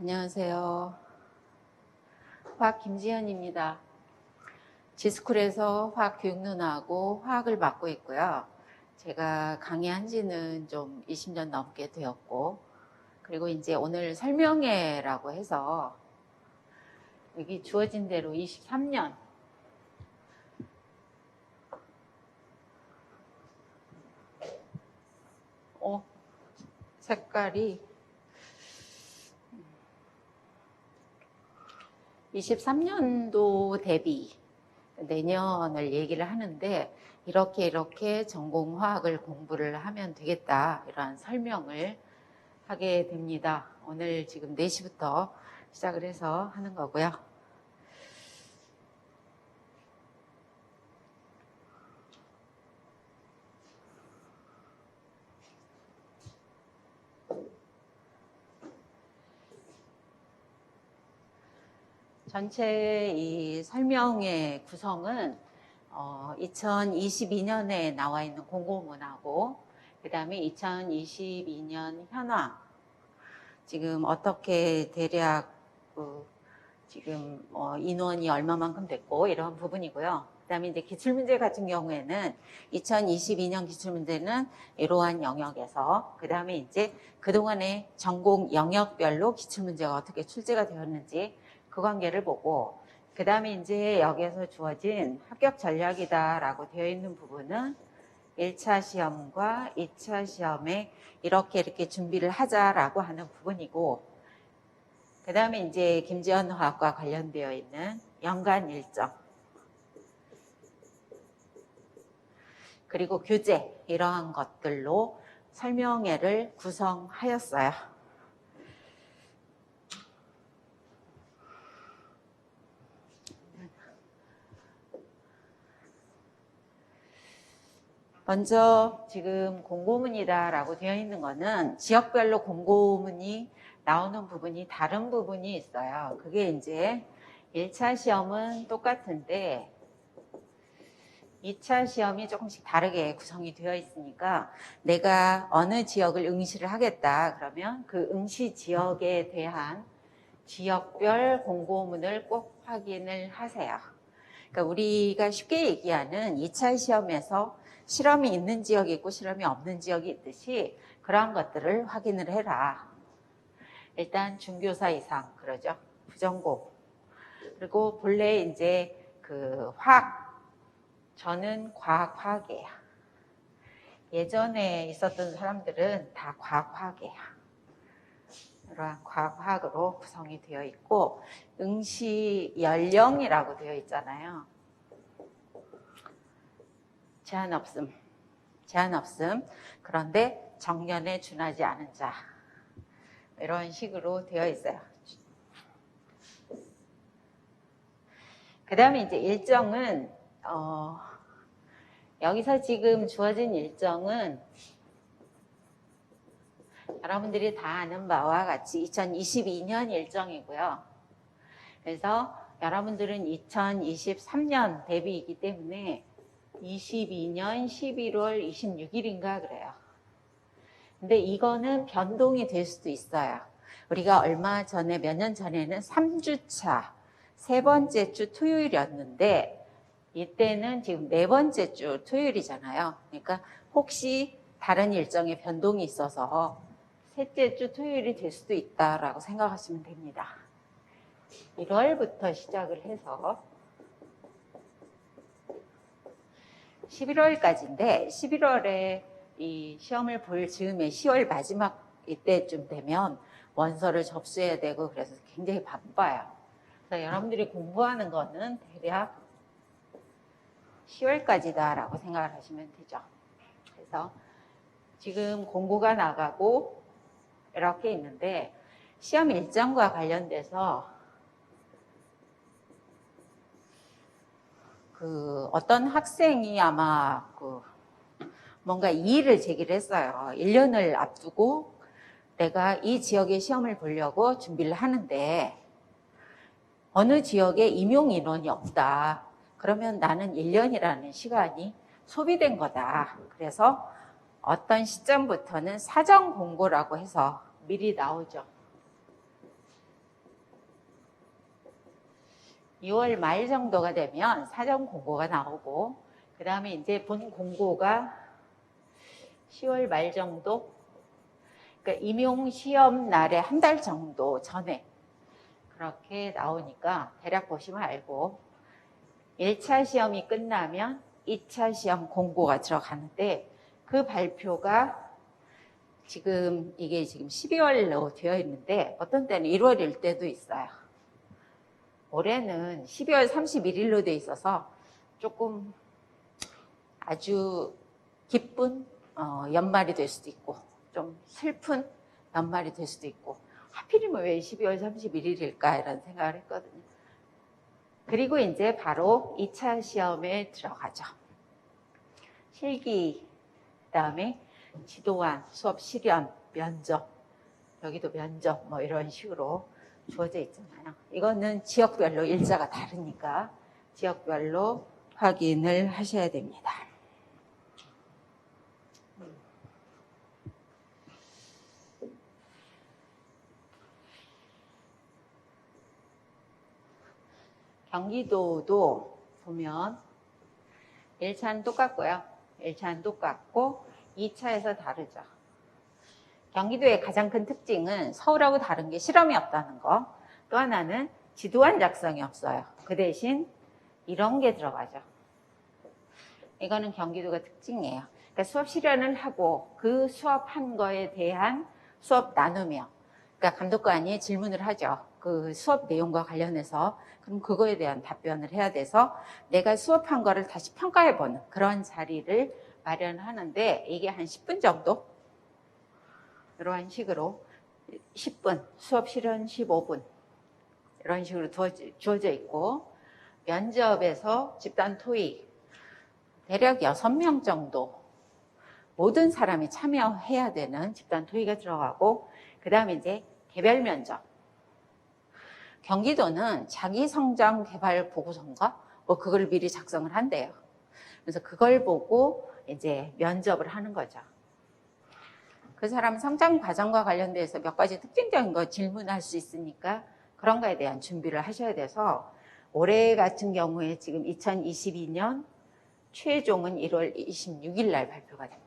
안녕하세요. 화학 김지현입니다. 지스쿨에서 화학 교육론하고 화학을 맡고 있고요. 제가 강의한 지는 좀 20년 넘게 되었고, 그리고 이제 오늘 설명회라고 해서 여기 주어진 대로 23년 색깔이 23년도 대비 내년을 얘기를 하는데 이렇게 전공화학을 공부를 하면 되겠다 이런 설명을 하게 됩니다. 오늘 지금 4시부터 시작을 해서 하는 거고요. 전체 이 설명의 구성은 2022년에 나와 있는 공고문하고 그 다음에 2022년 현황 지금 어떻게 대략 지금 인원이 얼마만큼 됐고 이런 부분이고요. 그 다음에 이제 기출문제 같은 경우에는 2022년 기출문제는 이러한 영역에서 그 다음에 이제 그동안의 전공 영역별로 기출문제가 어떻게 출제가 되었는지 그 관계를 보고 그 다음에 이제 여기에서 주어진 합격 전략이다라고 되어 있는 부분은 1차 시험과 2차 시험에 이렇게 준비를 하자라고 하는 부분이고 그 다음에 이제 김지현 화학과 관련되어 있는 연간 일정 그리고 교재 이러한 것들로 설명회를 구성하였어요. 먼저 지금 공고문이다라고 되어 있는 거는 지역별로 공고문이 나오는 부분이 다른 부분이 있어요. 그게 이제 1차 시험은 똑같은데 2차 시험이 조금씩 다르게 구성이 되어 있으니까 내가 어느 지역을 응시를 하겠다 그러면 그 응시 지역에 대한 지역별 공고문을 꼭 확인을 하세요. 그러니까 우리가 쉽게 얘기하는 2차 시험에서 실험이 있는 지역이 있고 실험이 없는 지역이 있듯이 그러한 것들을 확인을 해라. 일단 중교사 이상 그러죠. 부전공. 그리고 본래 이제 그 화학 저는 과학이에요. 예전에 있었던 사람들은 다 과학이에요. 이러한 과학으로 구성이 되어 있고 응시 연령이라고 되어 있잖아요. 제한 없음. 그런데 정년에 준하지 않은 자. 이런 식으로 되어 있어요. 그 다음에 이제 일정은 여기서 지금 주어진 일정은 여러분들이 다 아는 바와 같이 2022년 일정이고요. 그래서 여러분들은 2023년 대비이기 때문에 22년 11월 26일인가 그래요. 근데 이거는 변동이 될 수도 있어요. 우리가 얼마 전에 몇 년 전에는 3주차 세 번째 주 토요일이었는데 이때는 지금 네 번째 주 토요일이잖아요. 그러니까 혹시 다른 일정에 변동이 있어서 셋째 주 토요일이 될 수도 있다라고 생각하시면 됩니다. 1월부터 시작을 해서 11월까지인데 11월에 이 시험을 볼 즈음에 10월 마지막 이때쯤 되면 원서를 접수해야 되고 그래서 굉장히 바빠요. 그래서 여러분들이 공부하는 거는 대략 10월까지다라고 생각을 하시면 되죠. 그래서 지금 공고가 나가고 이렇게 있는데 시험 일정과 관련돼서 어떤 학생이 아마 뭔가 이의를 제기를 했어요. 1년을 앞두고 내가 이 지역의 시험을 보려고 준비를 하는데 어느 지역에 임용 인원이 없다. 그러면 나는 1년이라는 시간이 소비된 거다. 그래서 어떤 시점부터는 사전 공고라고 해서 미리 나오죠. 6월 말 정도가 되면 사전 공고가 나오고, 그 다음에 이제 본 공고가 10월 말 정도, 그러니까 임용 시험 날에 한 달 정도 전에 그렇게 나오니까 대략 보시면 알고, 1차 시험이 끝나면 2차 시험 공고가 들어가는데, 그 발표가 지금 이게 지금 12월로 되어 있는데 어떤 때는 1월일 때도 있어요. 올해는 12월 31일로 되어 있어서 조금 아주 기쁜 연말이 될 수도 있고 좀 슬픈 연말이 될 수도 있고, 하필이면 왜 12월 31일일까 이런 생각을 했거든요. 그리고 이제 바로 2차 시험에 들어가죠. 실기, 그 다음에 지도안, 수업 실현, 면접, 여기도 면접 뭐 이런 식으로 주어져 있잖아요. 이거는 지역별로 일자가 다르니까 지역별로 확인을 하셔야 됩니다. 경기도도 보면 1차는 똑같고요. 1차는 똑같고 2차에서 다르죠. 경기도의 가장 큰 특징은 서울하고 다른 게 실험이 없다는 거. 또 하나는 지도안 작성이 없어요. 그 대신 이런 게 들어가죠. 이거는 경기도가 특징이에요. 그러니까 수업 실현을 하고 그 수업한 거에 대한 수업 나누며, 그러니까 감독관이 질문을 하죠. 그 수업 내용과 관련해서. 그럼 그거에 대한 답변을 해야 돼서 내가 수업한 거를 다시 평가해보는 그런 자리를 마련하는데, 이게 한 10분 정도? 이런 식으로 10분, 수업 실현 15분 이런 식으로 주어져 있고, 면접에서 집단 토익 대략 6명 정도 모든 사람이 참여해야 되는 집단 토익이 들어가고, 그 다음에 이제 개별 면접. 경기도는 자기성장 개발 보고서인가? 뭐 그걸 미리 작성을 한대요. 그래서 그걸 보고 이제 면접을 하는 거죠. 그 사람 성장 과정과 관련돼서 몇 가지 특징적인 거 질문할 수 있으니까 그런 거에 대한 준비를 하셔야 돼서, 올해 같은 경우에 지금 2022년 최종은 1월 26일 날 발표가 됩니다.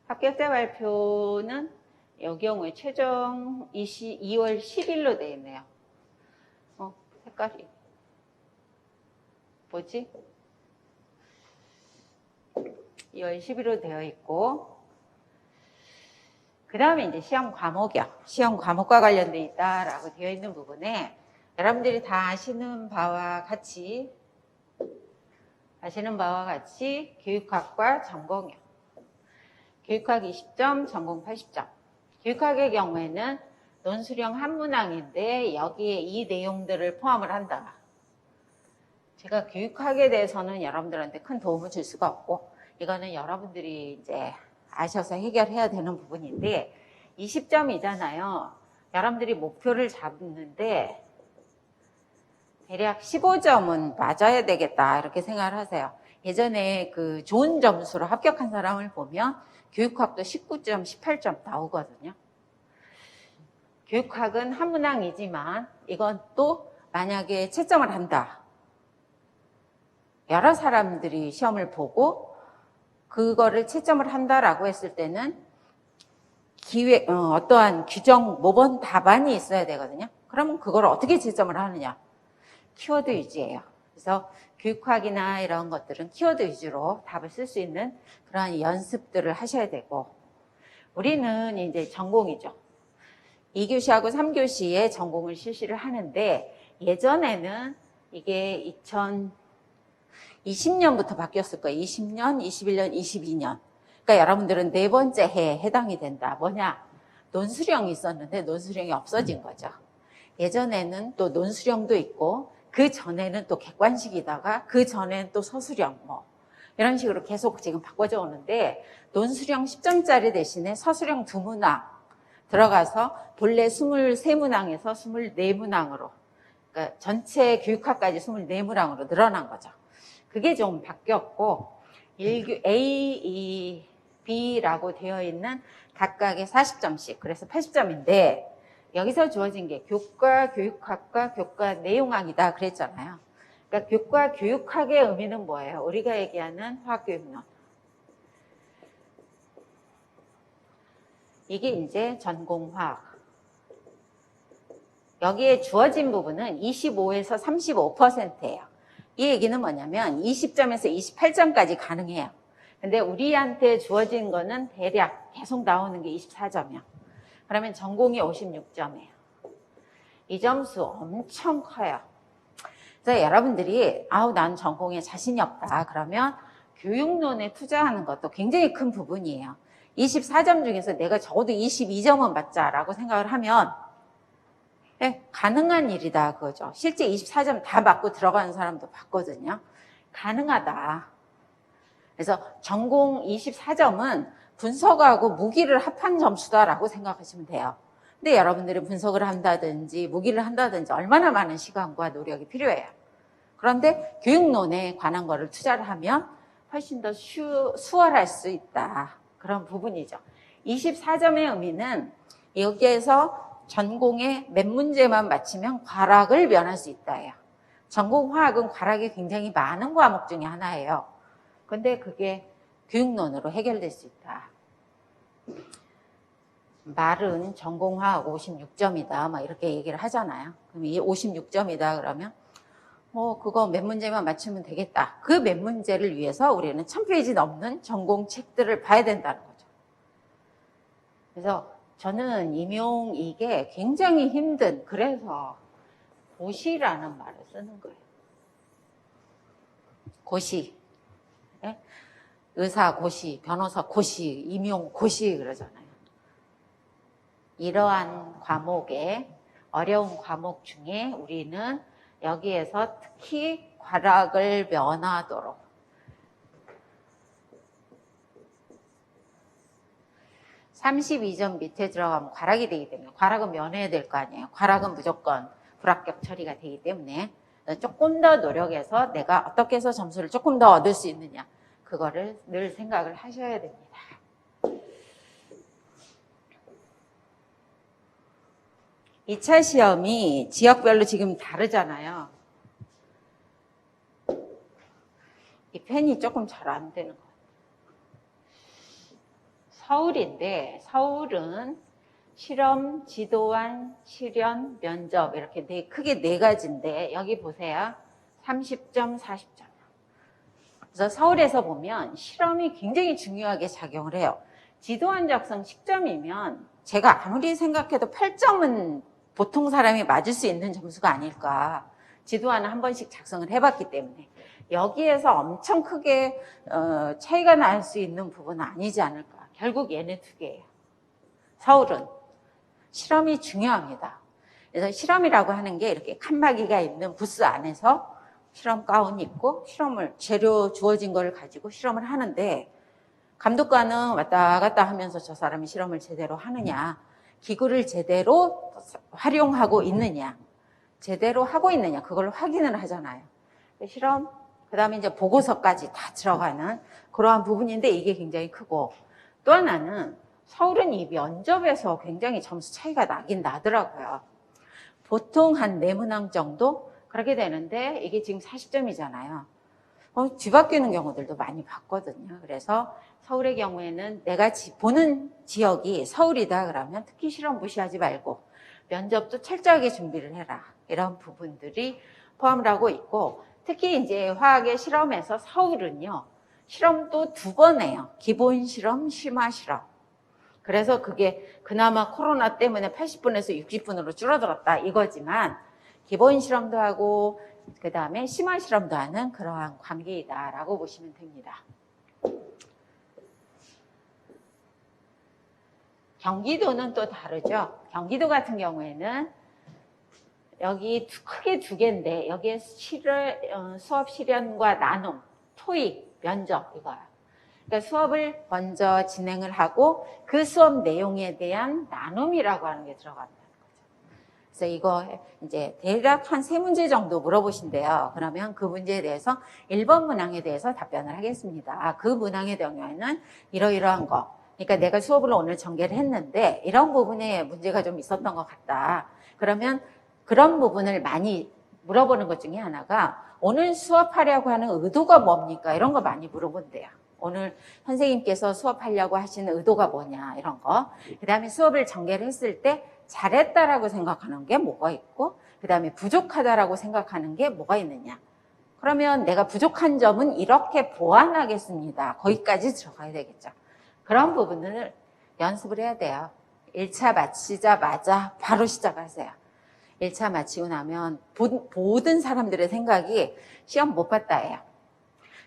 합격자 발표는 이 경우에 최종 2월 10일로 되어 있네요. 색깔이 뭐지? 2월 10일로 되어 있고, 그 다음에 이제 시험 과목이요. 시험 과목과 관련되어 있다라고 되어 있는 부분에 여러분들이 다 아시는 바와 같이 교육학과 전공이요. 교육학 20점, 전공 80점. 교육학의 경우에는 논술형 한 문항인데 여기에 이 내용들을 포함을 한다. 제가 교육학에 대해서는 여러분들한테 큰 도움을 줄 수가 없고, 이거는 여러분들이 이제 아셔서 해결해야 되는 부분인데, 20점이잖아요. 여러분들이 목표를 잡는데 대략 15점은 맞아야 되겠다 이렇게 생각을 하세요. 예전에 그 좋은 점수로 합격한 사람을 보면 교육학도 19점, 18점 나오거든요. 교육학은 한 문항이지만 이건 또 만약에 채점을 한다. 여러 사람들이 시험을 보고 그거를 채점을 한다라고 했을 때는 어떠한 규정, 모범 답안이 있어야 되거든요. 그러면 그걸 어떻게 채점을 하느냐? 키워드 위주예요. 그래서 교육학이나 이런 것들은 키워드 위주로 답을 쓸 수 있는 그러한 연습들을 하셔야 되고, 우리는 이제 전공이죠. 2교시하고 3교시에 전공을 실시를 하는데, 예전에는 이게 2020년부터 바뀌었을 거예요. 20년, 21년, 22년. 그러니까 여러분들은 네 번째 해에 해당이 된다. 뭐냐? 논술형이 있었는데 논술형이 없어진 거죠. 예전에는 또 논술형도 있고, 그 전에는 또 객관식이다가 그 전에는 또 서술형 뭐 이런 식으로 계속 지금 바꿔져 오는데, 논술형 10점짜리 대신에 서술형 2문항 들어가서 본래 23문항에서 24문항으로, 그러니까 전체 교육학까지 24문항으로 늘어난 거죠. 그게 좀 바뀌었고 1교 A, B라고 되어 있는 각각의 40점씩, 그래서 80점인데 여기서 주어진 게 교과 교육학과 교과 내용학이다 그랬잖아요. 그러니까 교과 교육학의 의미는 뭐예요? 우리가 얘기하는 화학교육론. 이게 이제 전공화학. 여기에 주어진 부분은 25에서 35%예요. 이 얘기는 뭐냐면 20점에서 28점까지 가능해요. 근데 우리한테 주어진 거는 대략 계속 나오는 게 24점이요. 그러면 전공이 56점이에요. 이 점수 엄청 커요. 그래서 여러분들이 난 전공에 자신이 없다 그러면 교육론에 투자하는 것도 굉장히 큰 부분이에요. 24점 중에서 내가 적어도 22점은 받자라고 생각을 하면 가능한 일이다 그거죠. 실제 24점 다 맞고 들어가는 사람도 봤거든요. 가능하다. 그래서 전공 24점은 분석하고 무기를 합한 점수다라고 생각하시면 돼요. 근데 여러분들이 분석을 한다든지 무기를 한다든지 얼마나 많은 시간과 노력이 필요해요. 그런데 교육론에 관한 거를 투자를 하면 훨씬 더 수월할 수 있다. 그런 부분이죠. 24점의 의미는 여기에서 전공에 몇 문제만 맞히면 과락을 면할 수 있다예요. 전공화학은 과락이 굉장히 많은 과목 중에 하나예요. 근데 그게 교육론으로 해결될 수 있다. 말은 전공화학 56점이다 막 이렇게 얘기를 하잖아요. 그럼 이 56점이다 그러면 그거 몇 문제만 맞추면 되겠다. 그 몇 문제를 위해서 우리는 1000페이지 넘는 전공 책들을 봐야 된다는 거죠. 그래서 저는 임용 이게 굉장히 힘든, 그래서 고시라는 말을 쓰는 거예요. 고시. 네? 의사 고시, 변호사 고시, 임용 고시 그러잖아요. 이러한 과목에 어려운 과목 중에 우리는 여기에서 특히 과락을 면하도록 32점 밑에 들어가면 과락이 되기 때문에 과락은 면해야 될 거 아니에요. 과락은 무조건 불합격 처리가 되기 때문에 조금 더 노력해서 내가 어떻게 해서 점수를 조금 더 얻을 수 있느냐, 그거를 늘 생각을 하셔야 됩니다. 이 차 시험이 지역별로 지금 다르잖아요. 이 펜이 조금 잘 안 되는 것 같아요. 서울인데 서울은 실험, 지도안, 실연, 면접 이렇게 크게 네 가지인데 여기 보세요. 30점, 40점. 그래서 서울에서 보면 실험이 굉장히 중요하게 작용을 해요. 지도안 작성 10점이면 제가 아무리 생각해도 8점은 보통 사람이 맞을 수 있는 점수가 아닐까. 지도안은 한 번씩 작성을 해봤기 때문에 여기에서 엄청 크게 차이가 날 수 있는 부분은 아니지 않을까. 결국 얘네 두 개예요. 서울은 실험이 중요합니다. 그래서 실험이라고 하는 게 이렇게 칸막이가 있는 부스 안에서 실험 가운 입고 재료 주어진 걸 가지고 실험을 하는데 감독관은 왔다 갔다 하면서 저 사람이 실험을 제대로 하느냐, 기구를 제대로 활용하고 있느냐, 제대로 하고 있느냐, 그걸 확인을 하잖아요. 실험, 그 다음에 이제 보고서까지 다 들어가는 그러한 부분인데 이게 굉장히 크고, 또 하나는 서울은 이 면접에서 굉장히 점수 차이가 나긴 나더라고요. 보통 한 4문항 정도 그렇게 되는데 이게 지금 40점이잖아요. 뒤바뀌는 경우들도 많이 봤거든요. 그래서 서울의 경우에는 내가 보는 지역이 서울이다 그러면 특히 실험 무시하지 말고 면접도 철저하게 준비를 해라. 이런 부분들이 포함을 하고 있고, 특히 이제 화학의 실험에서 서울은요, 실험도 2번 해요. 기본 실험, 심화 실험. 그래서 그게 그나마 코로나 때문에 80분에서 60분으로 줄어들었다 이거지만 기본 실험도 하고 그 다음에 심화 실험도 하는 그러한 관계이다라고 보시면 됩니다. 경기도는 또 다르죠. 경기도 같은 경우에는 여기 크게 2개인데 여기에 수업 실연과 나눔, 토익, 면접 이거야. 그러니까 수업을 먼저 진행을 하고 그 수업 내용에 대한 나눔이라고 하는 게 들어간다는 거죠. 그래서 이거 이제 대략 한 3문제 정도 물어보신대요. 그러면 그 문제에 대해서 1번 문항에 대해서 답변을 하겠습니다. 그 문항의 경우에는 이러이러한 거. 그러니까 내가 수업을 오늘 전개를 했는데 이런 부분에 문제가 좀 있었던 것 같다. 그러면 그런 부분을 많이 물어보는 것 중에 하나가 오늘 수업하려고 하는 의도가 뭡니까? 이런 거 많이 물어본대요. 오늘 선생님께서 수업하려고 하시는 의도가 뭐냐 이런 거. 그 다음에 수업을 전개를 했을 때 잘했다라고 생각하는 게 뭐가 있고 그 다음에 부족하다라고 생각하는 게 뭐가 있느냐. 그러면 내가 부족한 점은 이렇게 보완하겠습니다. 거기까지 들어가야 되겠죠. 그런 부분을 연습을 해야 돼요. 1차 마치자마자 바로 시작하세요. 1차 마치고 나면 모든 사람들의 생각이 시험 못 봤다예요.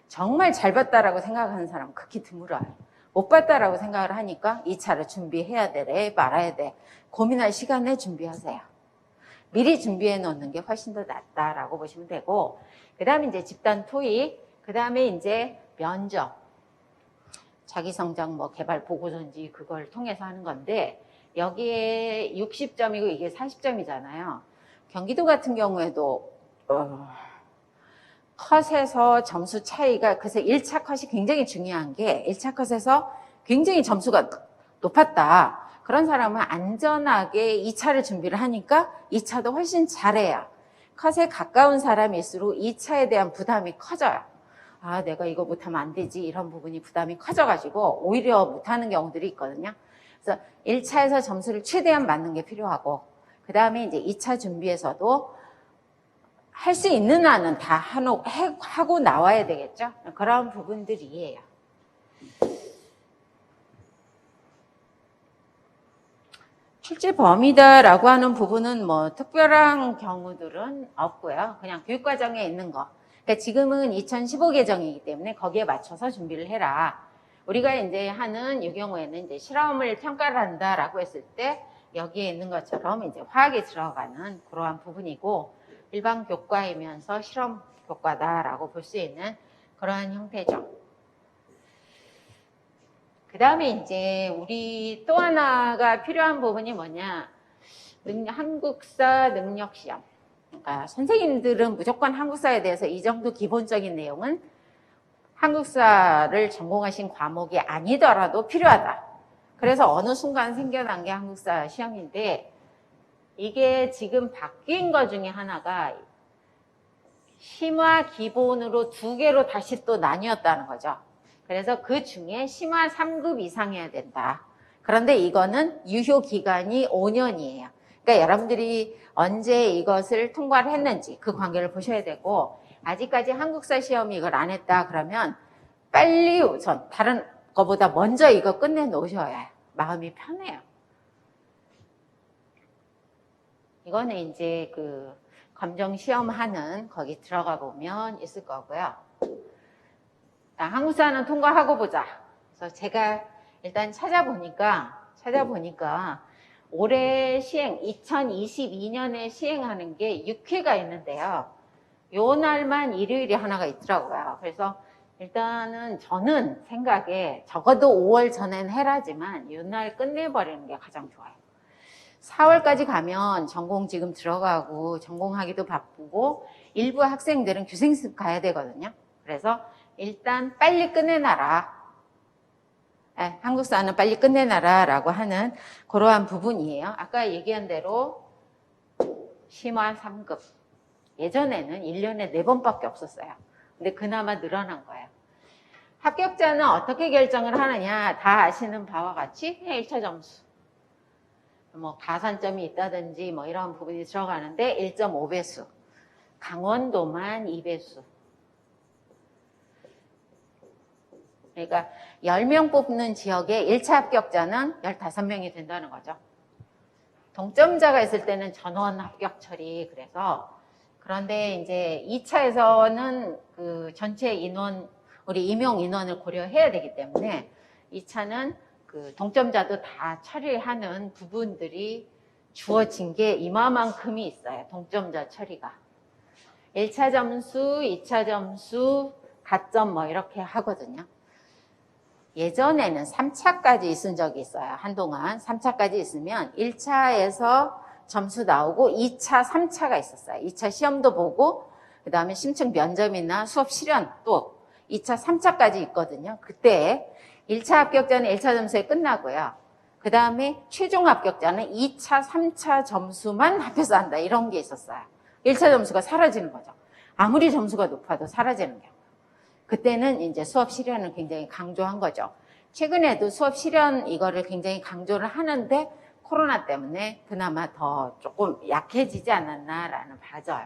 정말 잘 봤다라고 생각하는 사람은 극히 드물어요. 못 봤다라고 생각을 하니까 2차를 준비해야 돼, 말아야 돼. 고민할 시간에 준비하세요. 미리 준비해 놓는 게 훨씬 더 낫다라고 보시면 되고, 그 다음에 이제 집단 토익, 그 다음에 이제 면접, 자기성장 뭐 개발 보고서인지 그걸 통해서 하는 건데, 여기에 60점이고 이게 40점이잖아요. 경기도 같은 경우에도, 컷에서 점수 차이가, 그래서 1차 컷이 굉장히 중요한 게 1차 컷에서 굉장히 점수가 높았다. 그런 사람은 안전하게 2차를 준비를 하니까 2차도 훨씬 잘해요. 컷에 가까운 사람일수록 2차에 대한 부담이 커져요. 아, 내가 이거 못하면 안 되지. 이런 부분이 부담이 커져가지고 오히려 못하는 경우들이 있거든요. 그래서 1차에서 점수를 최대한 맞는 게 필요하고, 그 다음에 이제 2차 준비에서도 할 수 있는 한은 다 하고 나와야 되겠죠? 그런 부분들이에요. 출제 범위다라고 하는 부분은 뭐 특별한 경우들은 없고요. 그냥 교육과정에 있는 거. 그러니까 지금은 2015 개정이기 때문에 거기에 맞춰서 준비를 해라. 우리가 이제 하는 이 경우에는 이제 실험을 평가를 한다라고 했을 때 여기에 있는 것처럼 이제 화학이 들어가는 그러한 부분이고, 일반 교과이면서 실험 교과다라고 볼 수 있는 그러한 형태죠. 그 다음에 이제 우리 또 하나가 필요한 부분이 뭐냐, 한국사 능력시험. 그러니까 선생님들은 무조건 한국사에 대해서 이 정도 기본적인 내용은 한국사를 전공하신 과목이 아니더라도 필요하다. 그래서 어느 순간 생겨난 게 한국사 시험인데, 이게 지금 바뀐 것 중에 하나가 심화 기본으로 2개로 다시 또 나뉘었다는 거죠. 그래서 그 중에 심화 3급 이상이어야 된다. 그런데 이거는 유효 기간이 5년이에요. 그러니까 여러분들이 언제 이것을 통과를 했는지 그 관계를 보셔야 되고, 아직까지 한국사 시험이 이걸 안 했다 그러면 빨리 우선 다른 거보다 먼저 이거 끝내 놓으셔야 마음이 편해요. 이거는 이제 그 검정 시험하는 거기 들어가 보면 있을 거고요. 한국사는 통과하고 보자. 그래서 제가 일단 찾아보니까 올해 시행 2022년에 시행하는 게 6회가 있는데요. 요 날만 일요일이 하나가 있더라고요. 그래서 일단은 저는 생각에 적어도 5월 전엔 해라지만 요 날 끝내버리는 게 가장 좋아요. 4월까지 가면 전공 지금 들어가고 전공하기도 바쁘고 일부 학생들은 교생습 가야 되거든요. 그래서 일단 빨리 끝내놔라. 한국사는 빨리 끝내놔라 라고 하는 그러한 부분이에요. 아까 얘기한 대로 심화 3급. 예전에는 1년에 4번밖에 없었어요. 근데 그나마 늘어난 거예요. 합격자는 어떻게 결정을 하느냐, 다 아시는 바와 같이 1차 점수. 뭐 가산점이 있다든지 뭐 이런 부분이 들어가는데 1.5배수, 강원도만 2배수. 그러니까 10명 뽑는 지역에 1차 합격자는 15명이 된다는 거죠. 동점자가 있을 때는 전원 합격 처리. 그래서 그런데 이제 2차에서는 그 전체 인원, 우리 임용 인원을 고려해야 되기 때문에 2차는 그 동점자도 다 처리하는 부분들이 주어진 게 이만큼이 있어요. 동점자 처리가. 1차 점수, 2차 점수, 가점 뭐 이렇게 하거든요. 예전에는 3차까지 있은 적이 있어요. 한동안 3차까지 있으면 1차에서 점수 나오고 2차, 3차가 있었어요. 2차 시험도 보고 그 다음에 심층 면접이나 수업 실현 또 2차, 3차까지 있거든요. 그때 1차 합격자는 1차 점수에 끝나고요. 그 다음에 최종 합격자는 2차, 3차 점수만 합해서 한다. 이런 게 있었어요. 1차 점수가 사라지는 거죠. 아무리 점수가 높아도 사라지는 경우. 그때는 이제 수업 실현을 굉장히 강조한 거죠. 최근에도 수업 실현 이거를 굉장히 강조를 하는데 코로나 때문에 그나마 더 조금 약해지지 않았나라는 봐져요.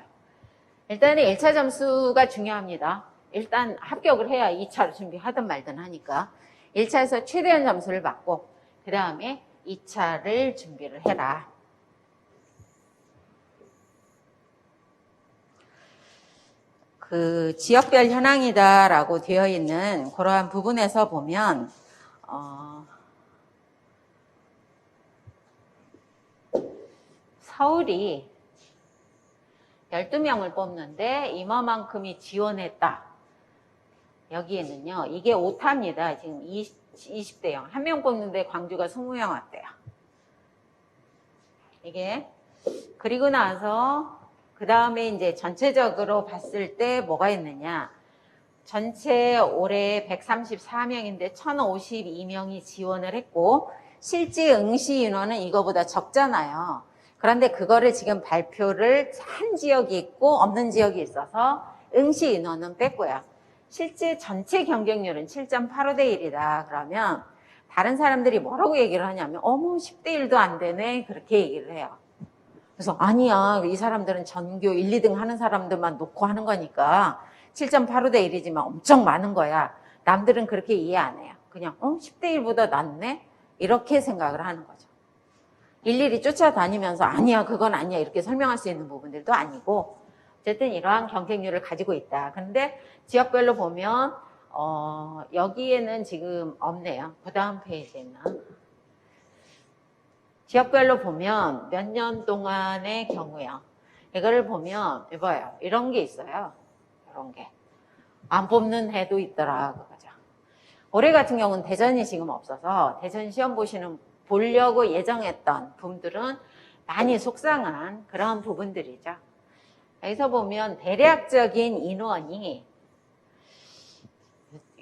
일단은 1차 점수가 중요합니다. 일단 합격을 해야 2차를 준비하든 말든 하니까 1차에서 최대한 점수를 받고 그 다음에 2차를 준비를 해라. 그 지역별 현황이다라고 되어 있는 그러한 부분에서 보면 서울이 12명을 뽑는데 이만큼이 지원했다. 여기에는요. 이게 오타입니다. 지금 20대 0. 한 명 뽑는데 광주가 20명 왔대요. 이게 그리고 나서 그 다음에 이제 전체적으로 봤을 때 뭐가 있느냐. 전체 올해 134명인데 1052명이 지원을 했고 실제 응시 인원은 이거보다 적잖아요. 그런데 그거를 지금 발표를 한 지역이 있고 없는 지역이 있어서 응시 인원은 뺐고요. 실제 전체 경쟁률은 7.85대 1이다. 그러면 다른 사람들이 뭐라고 얘기를 하냐면 어머 10대 1도 안 되네. 그렇게 얘기를 해요. 그래서 아니야. 이 사람들은 전교 1, 2등 하는 사람들만 놓고 하는 거니까 7.85대 1이지만 엄청 많은 거야. 남들은 그렇게 이해 안 해요. 그냥 10대 1보다 낫네? 이렇게 생각을 하는 거죠. 일일이 쫓아다니면서 아니야 그건 아니야 이렇게 설명할 수 있는 부분들도 아니고 어쨌든 이러한 경쟁률을 가지고 있다. 그런데 지역별로 보면 여기에는 지금 없네요. 그 다음 페이지에는 지역별로 보면 몇 년 동안의 경우요. 이거를 보면 이봐요. 이런 게 있어요. 이런 게. 안 뽑는 해도 있더라. 그거죠. 올해 같은 경우는 대전이 지금 없어서 대전 시험 보려고 예정했던 분들은 많이 속상한 그런 부분들이죠. 여기서 보면 대략적인 인원이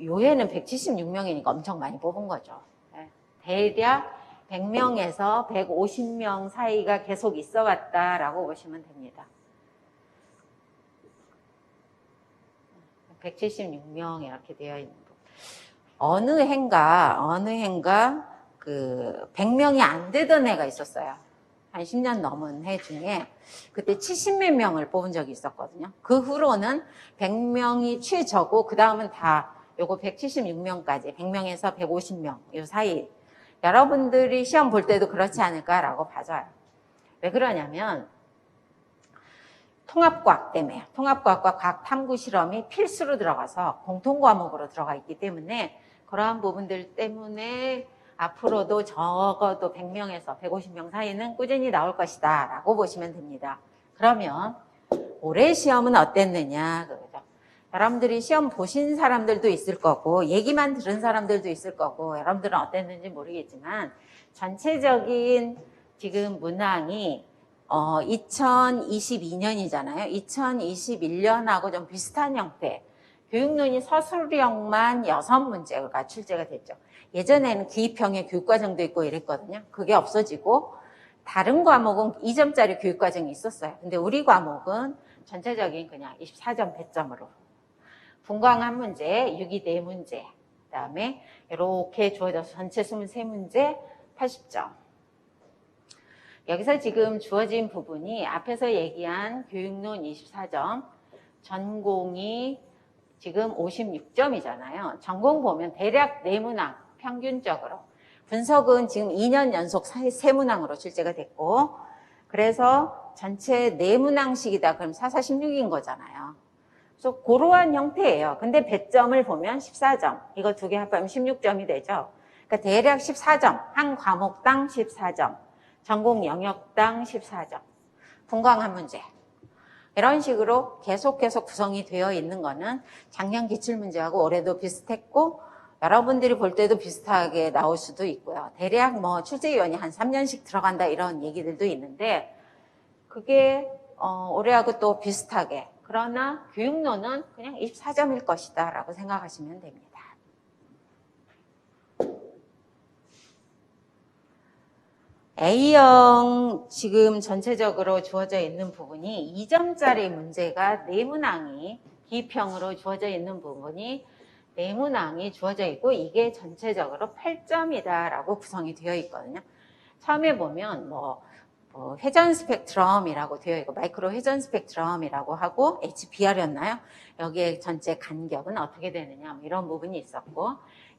요해는 176명이니까 엄청 많이 뽑은 거죠. 대략 100명에서 150명 사이가 계속 있어 왔다라고 보시면 됩니다. 176명 이렇게 되어 있는 거. 어느 해인가 그 100명이 안 되던 해가 있었어요. 한 10년 넘은 해 중에 그때 70몇 명을 뽑은 적이 있었거든요. 그 후로는 100명이 최저고 그 다음은 다 요거 176명까지 100명에서 150명 요 사이 여러분들이 시험 볼 때도 그렇지 않을까라고 봐져요. 왜 그러냐면 통합과학 때문에 통합과학과 과학 탐구 실험이 필수로 들어가서 공통과목으로 들어가 있기 때문에 그러한 부분들 때문에 앞으로도 적어도 100명에서 150명 사이는 꾸준히 나올 것이다 라고 보시면 됩니다. 그러면 올해 시험은 어땠느냐 그거죠. 여러분들이 시험 보신 사람들도 있을 거고 얘기만 들은 사람들도 있을 거고 여러분들은 어땠는지 모르겠지만 전체적인 지금 문항이 2022년이잖아요. 2021년하고 좀 비슷한 형태 교육론이 서술형만 6문제가 출제가 됐죠. 예전에는 기입형의 교육과정도 있고 이랬거든요. 그게 없어지고 다른 과목은 2점짜리 교육과정이 있었어요. 근데 우리 과목은 전체적인 그냥 24점 배점으로 분광 한 문제, 유기 4문제 그 다음에 이렇게 주어져서 전체 23문제 80점. 여기서 지금 주어진 부분이 앞에서 얘기한 교육론 24점, 전공이 지금 56점이잖아요. 전공 보면 대략 4문항 평균적으로. 분석은 지금 2년 연속 3문항으로 출제가 됐고 그래서 전체 4문항씩이다. 그럼 4, 4, 16인 거잖아요. 그래서 그러한 형태예요. 근데 배점을 보면 14점. 이거 두 개 합하면 16점이 되죠. 그러니까 대략 14점. 한 과목당 14점. 전공 영역당 14점. 분광 한 문제. 이런 식으로 계속 구성이 되어 있는 거는 작년 기출문제하고 올해도 비슷했고 여러분들이 볼 때도 비슷하게 나올 수도 있고요. 대략 뭐 출제위원이 한 3년씩 들어간다 이런 얘기들도 있는데 그게 올해하고 또 비슷하게. 그러나 교육론은 그냥 24점일 것이다 라고 생각하시면 됩니다. A형 지금 전체적으로 주어져 있는 부분이 2점짜리 문제가 네문항이 기평으로 주어져 있는 부분이 네문항이 주어져 있고 이게 전체적으로 8점이다 라고 구성이 되어 있거든요. 처음에 보면 회전 스펙트럼이라고 되어 있고 마이크로 회전 스펙트럼이라고 하고 HBR이었나요? 여기에 전체 간격은 어떻게 되느냐 이런 부분이 있었고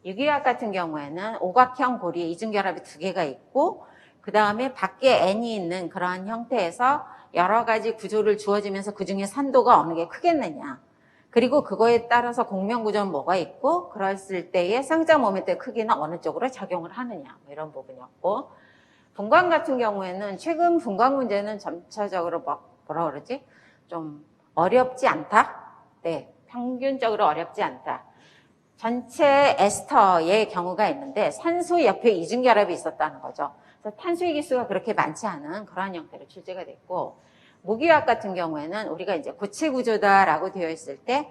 유기화학 같은 경우에는 오각형 고리에 이중결합이 2개가 있고 그 다음에 밖에 N이 있는 그러한 형태에서 여러 가지 구조를 주어지면서 그 중에 산도가 어느 게 크겠느냐 그리고 그거에 따라서 공명구조는 뭐가 있고 그랬을 때의 쌍자 모멘트의 크기는 어느 쪽으로 작용을 하느냐 이런 부분이었고 분광 같은 경우에는 최근 분광 문제는 전체적으로 뭐라 그러지? 좀 어렵지 않다? 네, 평균적으로 어렵지 않다. 전체 에스터의 경우가 있는데 산소 옆에 이중결합이 있었다는 거죠. 그래서 탄소의 기수가 그렇게 많지 않은 그러한 형태로 출제가 됐고 무기화학 같은 경우에는 우리가 이제 고체 구조다라고 되어 있을 때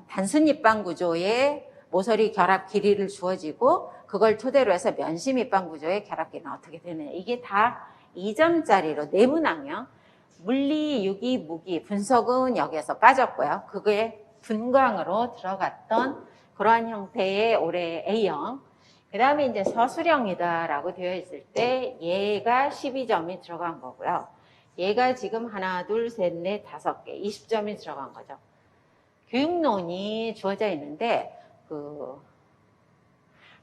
단순 입방 구조의 모서리 결합 길이를 주어지고 그걸 토대로 해서 면심 입방 구조의 결합 길이는 어떻게 되느냐 이게 다 2점짜리로 네문항형 물리, 유기, 무기 분석은 여기에서 빠졌고요. 그게 분광으로 들어갔던 그러한 형태의 올해 A형 그 다음에 이제 서술형이다라고 되어 있을 때 얘가 12점이 들어간 거고요. 얘가 지금 하나, 둘, 셋, 넷, 5개, 20점이 들어간 거죠. 교육론이 주어져 있는데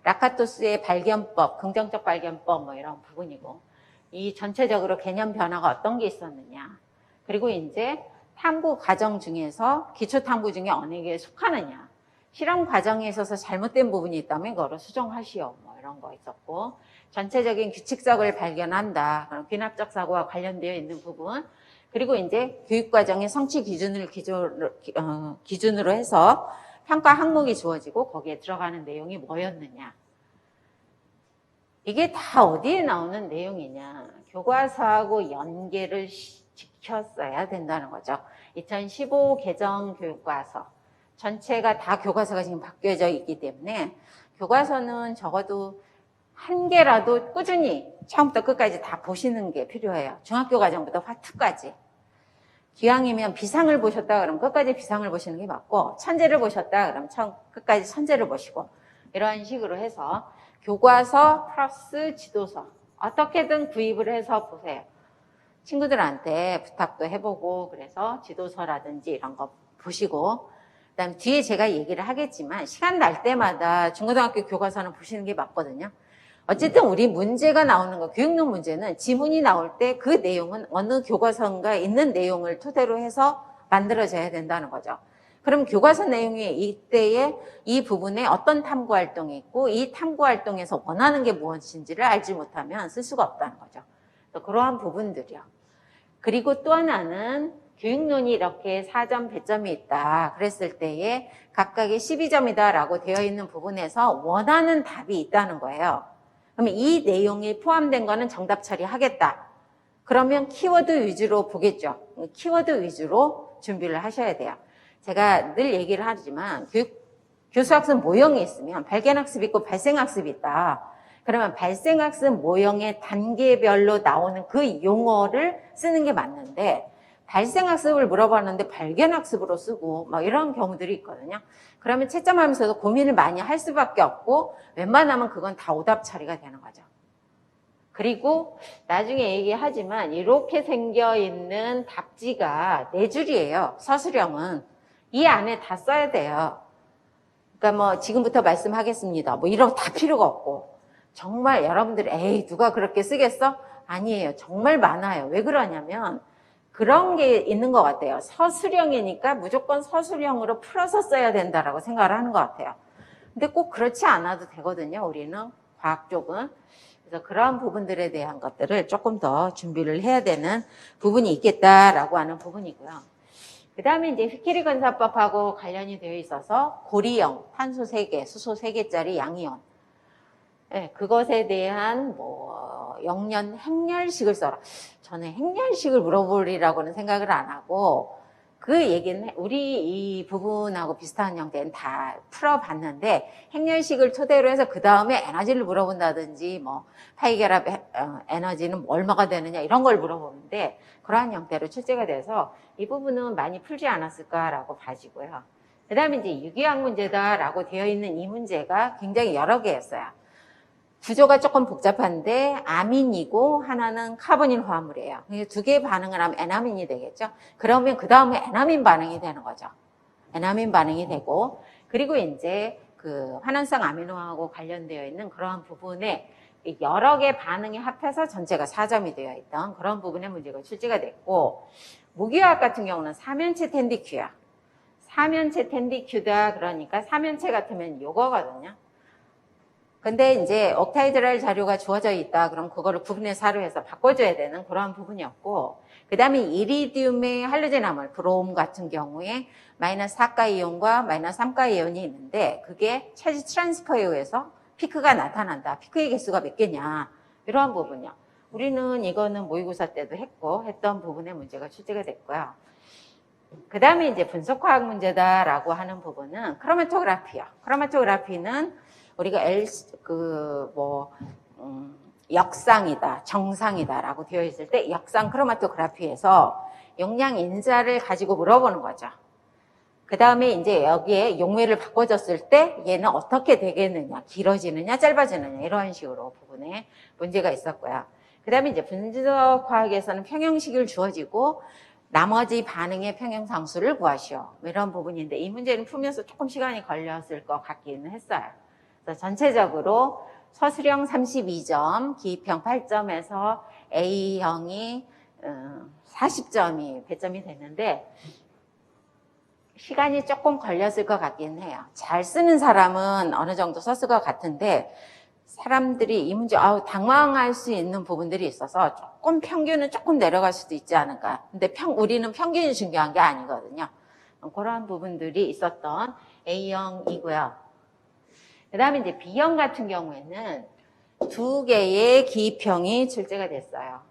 라카토스의 발견법, 긍정적 발견법 이런 부분이고 이 전체적으로 개념 변화가 어떤 게 있었느냐 그리고 이제 탐구 과정 중에서 기초 탐구 중에 어느 게 속하느냐 실험 과정에 있어서 잘못된 부분이 있다면 그거를 수정하시오 이런 거 있었고 전체적인 규칙성을 발견한다 그런 귀납적 사고와 관련되어 있는 부분 그리고 이제 교육과정의 성취 기준을 기준으로 해서 평가 항목이 주어지고 거기에 들어가는 내용이 뭐였느냐 이게 다 어디에 나오는 내용이냐 교과서하고 연계를 지켰어야 된다는 거죠. 2015 개정 교육과서 전체가 다 교과서가 지금 바뀌어져 있기 때문에 교과서는 적어도 한 개라도 꾸준히 처음부터 끝까지 다 보시는 게 필요해요. 중학교 과정부터 화투까지. 기왕이면 비상을 보셨다 그러면 끝까지 비상을 보시는 게 맞고 천재를 보셨다 그러면 끝까지 천재를 보시고 이런 식으로 해서 교과서 플러스 지도서 어떻게든 구입을 해서 보세요. 친구들한테 부탁도 해보고 그래서 지도서라든지 이런 거 보시고 그다음에 뒤에 제가 얘기를 하겠지만 시간 날 때마다 중고등학교 교과서는 보시는 게 맞거든요. 어쨌든 우리 문제가 나오는 거 교육론 문제는 지문이 나올 때 그 내용은 어느 교과서인가 있는 내용을 토대로 해서 만들어져야 된다는 거죠. 그럼 교과서 내용이 이때에 이 부분에 어떤 탐구 활동이 있고 이 탐구 활동에서 원하는 게 무엇인지를 알지 못하면 쓸 수가 없다는 거죠. 그러한 부분들이요. 그리고 또 하나는 교육론이 이렇게 4점, 배점이 있다 그랬을 때에 각각의 12점이다라고 되어 있는 부분에서 원하는 답이 있다는 거예요. 그러면 이 내용이 포함된 거는 정답 처리하겠다. 그러면 키워드 위주로 보겠죠. 키워드 위주로 준비를 하셔야 돼요. 제가 늘 얘기를 하지만 교수학습 모형이 있으면 발견학습이 있고 발생학습이 있다. 그러면 발생학습 모형의 단계별로 나오는 그 용어를 쓰는 게 맞는데 발생학습을 물어봤는데 발견학습으로 쓰고 막 이런 경우들이 있거든요. 그러면 채점하면서도 고민을 많이 할 수밖에 없고 웬만하면 그건 다 오답 처리가 되는 거죠. 그리고 나중에 얘기하지만 이렇게 생겨있는 답지가 4줄이에요. 서술형은. 이 안에 다 써야 돼요. 그러니까 지금부터 말씀하겠습니다. 이런 거 다 필요가 없고 정말 여러분들이 에이 누가 그렇게 쓰겠어? 아니에요. 정말 많아요. 왜 그러냐면 그런 게 있는 것 같아요. 서술형이니까 무조건 서술형으로 풀어서 써야 된다라고 생각을 하는 것 같아요. 근데 꼭 그렇지 않아도 되거든요. 우리는 과학 쪽은. 그래서 그런 부분들에 대한 것들을 조금 더 준비를 해야 되는 부분이 있겠다라고 하는 부분이고요. 그 다음에 이제 휘키리 건사법하고 관련이 되어 있어서 고리형, 탄소 3개, 수소 3개짜리 양이온. 네, 그것에 대한 영년 행렬식을 써라. 저는 행렬식을 물어보리라고는 생각을 안 하고 그 얘기는 우리 이 부분하고 비슷한 형태는 다 풀어봤는데 행렬식을 토대로 해서 그 다음에 에너지를 물어본다든지 파이결합 에너지는 얼마가 되느냐 이런 걸 물어보는데 그러한 형태로 출제가 돼서 이 부분은 많이 풀지 않았을까라고 봐지고요. 그 다음에 이제 유기학 문제다라고 되어 있는 이 문제가 굉장히 여러 개였어요. 구조가 조금 복잡한데 아민이고 하나는 카보닐 화합물이에요. 두 개의 반응을 하면 에나민이 되겠죠. 그러면 그 다음에 에나민 반응이 되는 거죠. 에나민 반응이 되고 그리고 이제 그 환원성 아미노하고 관련되어 있는 그러한 부분에 여러 개 반응이 합해서 전체가 4점이 되어 있던 그런 부분의 문제가 출제가 됐고 무기화학 같은 경우는 사면체 텐디큐야. 사면체 텐디큐다 그러니까 사면체 같으면 요거거든요. 근데 이제 옥타이드랄 자료가 주어져 있다. 그럼 그거를 구분의 사로 해서 바꿔줘야 되는 그러한 부분이었고 그 다음에 이리듐의 할로젠화물 브롬 같은 경우에 마이너스 4가 이온과 마이너스 3가 이온이 있는데 그게 차지 트랜스퍼에 의해서 피크가 나타난다. 피크의 개수가 몇 개냐 이러한 부분이요. 우리는 이거는 모의고사 때도 했던 부분의 문제가 출제가 됐고요. 그 다음에 이제 분석화학 문제다라고 하는 부분은 크로마토그래피요. 크로마토그래피는 우리가 역상이다, 정상이다라고 되어 있을 때 역상 크로마토그래피에서 용량 인자를 가지고 물어보는 거죠. 그 다음에 이제 여기에 용매를 바꿔줬을 때 얘는 어떻게 되겠느냐, 길어지느냐, 짧아지느냐 이런 식으로 부분에 문제가 있었고요. 그 다음에 이제 분석화학에서는 평형식을 주어지고 나머지 반응의 평형상수를 구하시오. 이런 부분인데 이 문제는 풀면서 조금 시간이 걸렸을 것 같기는 했어요. 그래서 전체적으로 서술형 32점, 기입형 8점에서 A형이 40점이 배점이 됐는데 시간이 조금 걸렸을 것 같긴 해요. 잘 쓰는 사람은 어느 정도 썼을 것 같은데 사람들이 이 문제 당황할 수 있는 부분들이 있어서 조금 평균은 조금 내려갈 수도 있지 않을까. 근데 우리는 평균이 중요한 게 아니거든요. 그런 부분들이 있었던 A형이고요. 그 다음에 이제 B형 같은 경우에는 두 개의 기입형이 출제가 됐어요.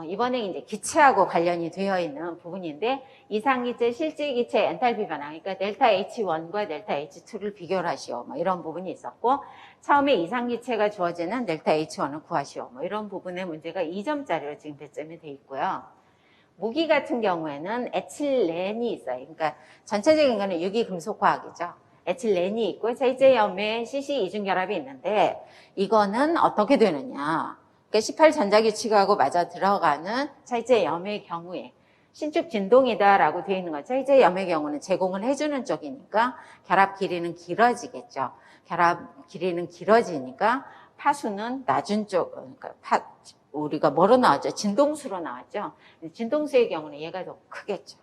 이번에 이제 기체하고 관련이 되어 있는 부분인데 이상기체, 실질기체 엔탈피 변화, 그러니까 델타 H1과 델타 H2를 비교를 하시오. 이런 부분이 있었고 처음에 이상기체가 주어지는 델타 H1을 구하시오. 이런 부분의 문제가 2점짜리로 지금 배점이 돼 있고요. 무기 같은 경우에는 에틸렌이 있어요. 그러니까 전체적인 거는 유기금속화학이죠. 에틸렌이 있고 JJ염에 CC 이중결합이 있는데 이거는 어떻게 되느냐. 그러니까 18전자규칙하고 맞아 들어가는 JJ염의 경우에 신축 진동이다라고 되어 있는 거죠. JJ염의 경우는 제공을 해주는 쪽이니까 결합 길이는 길어지겠죠. 결합 길이는 길어지니까 파수는 낮은 쪽, 그러니까 우리가 뭐로 나왔죠? 진동수로 나왔죠. 진동수의 경우는 얘가 더 크겠죠.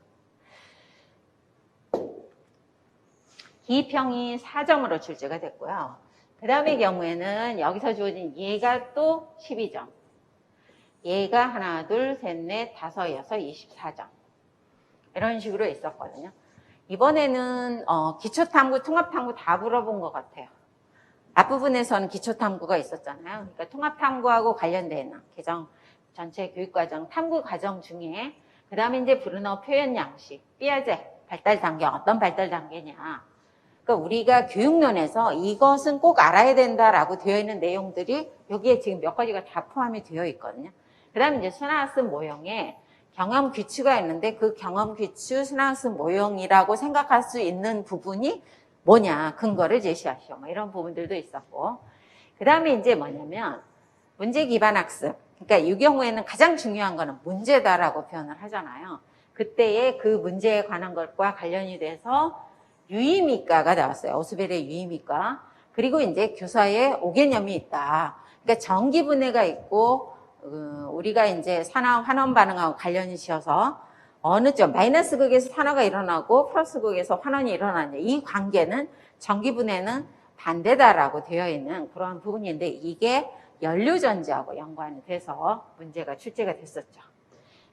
기입형이 4점으로 출제가 됐고요. 그 다음의 경우에는 여기서 주어진 얘가 또 12점. 얘가 하나, 둘, 셋, 넷, 다섯, 여섯, 24점. 이런 식으로 있었거든요. 이번에는 기초탐구, 통합탐구 다 물어본 것 같아요. 앞부분에서는 기초탐구가 있었잖아요. 그러니까 통합탐구하고 관련된 개정, 전체 교육과정, 탐구과정 중에 그 다음에 이제 브루너 표현 양식, 삐아제, 발달 단계, 어떤 발달 단계냐. 그러니까 우리가 교육론에서 이것은 꼭 알아야 된다라고 되어 있는 내용들이 여기에 지금 몇 가지가 다 포함이 되어 있거든요. 그 다음에 이제 순화학습 모형에 경험 규칙가 있는데 그 경험 규칙 순화학습 모형이라고 생각할 수 있는 부분이 뭐냐, 근거를 제시하시오. 이런 부분들도 있었고. 그 다음에 이제 뭐냐면 문제 기반 학습. 그러니까 이 경우에는 가장 중요한 거는 문제다라고 표현을 하잖아요. 그때의 그 문제에 관한 것과 관련이 돼서 유의미가가 나왔어요. 오스벨의 유의미가. 그리고 이제 교사에 오개념이 있다. 그러니까 전기분해가 있고 우리가 이제 환원 반응하고 관련이 지어서 어느 쪽 마이너스 극에서 산화가 일어나고 플러스 극에서 환원이 일어나냐. 이 관계는 전기분해는 반대다라고 되어 있는 그러한 부분인데 이게 연료전지하고 연관이 돼서 문제가 출제가 됐었죠.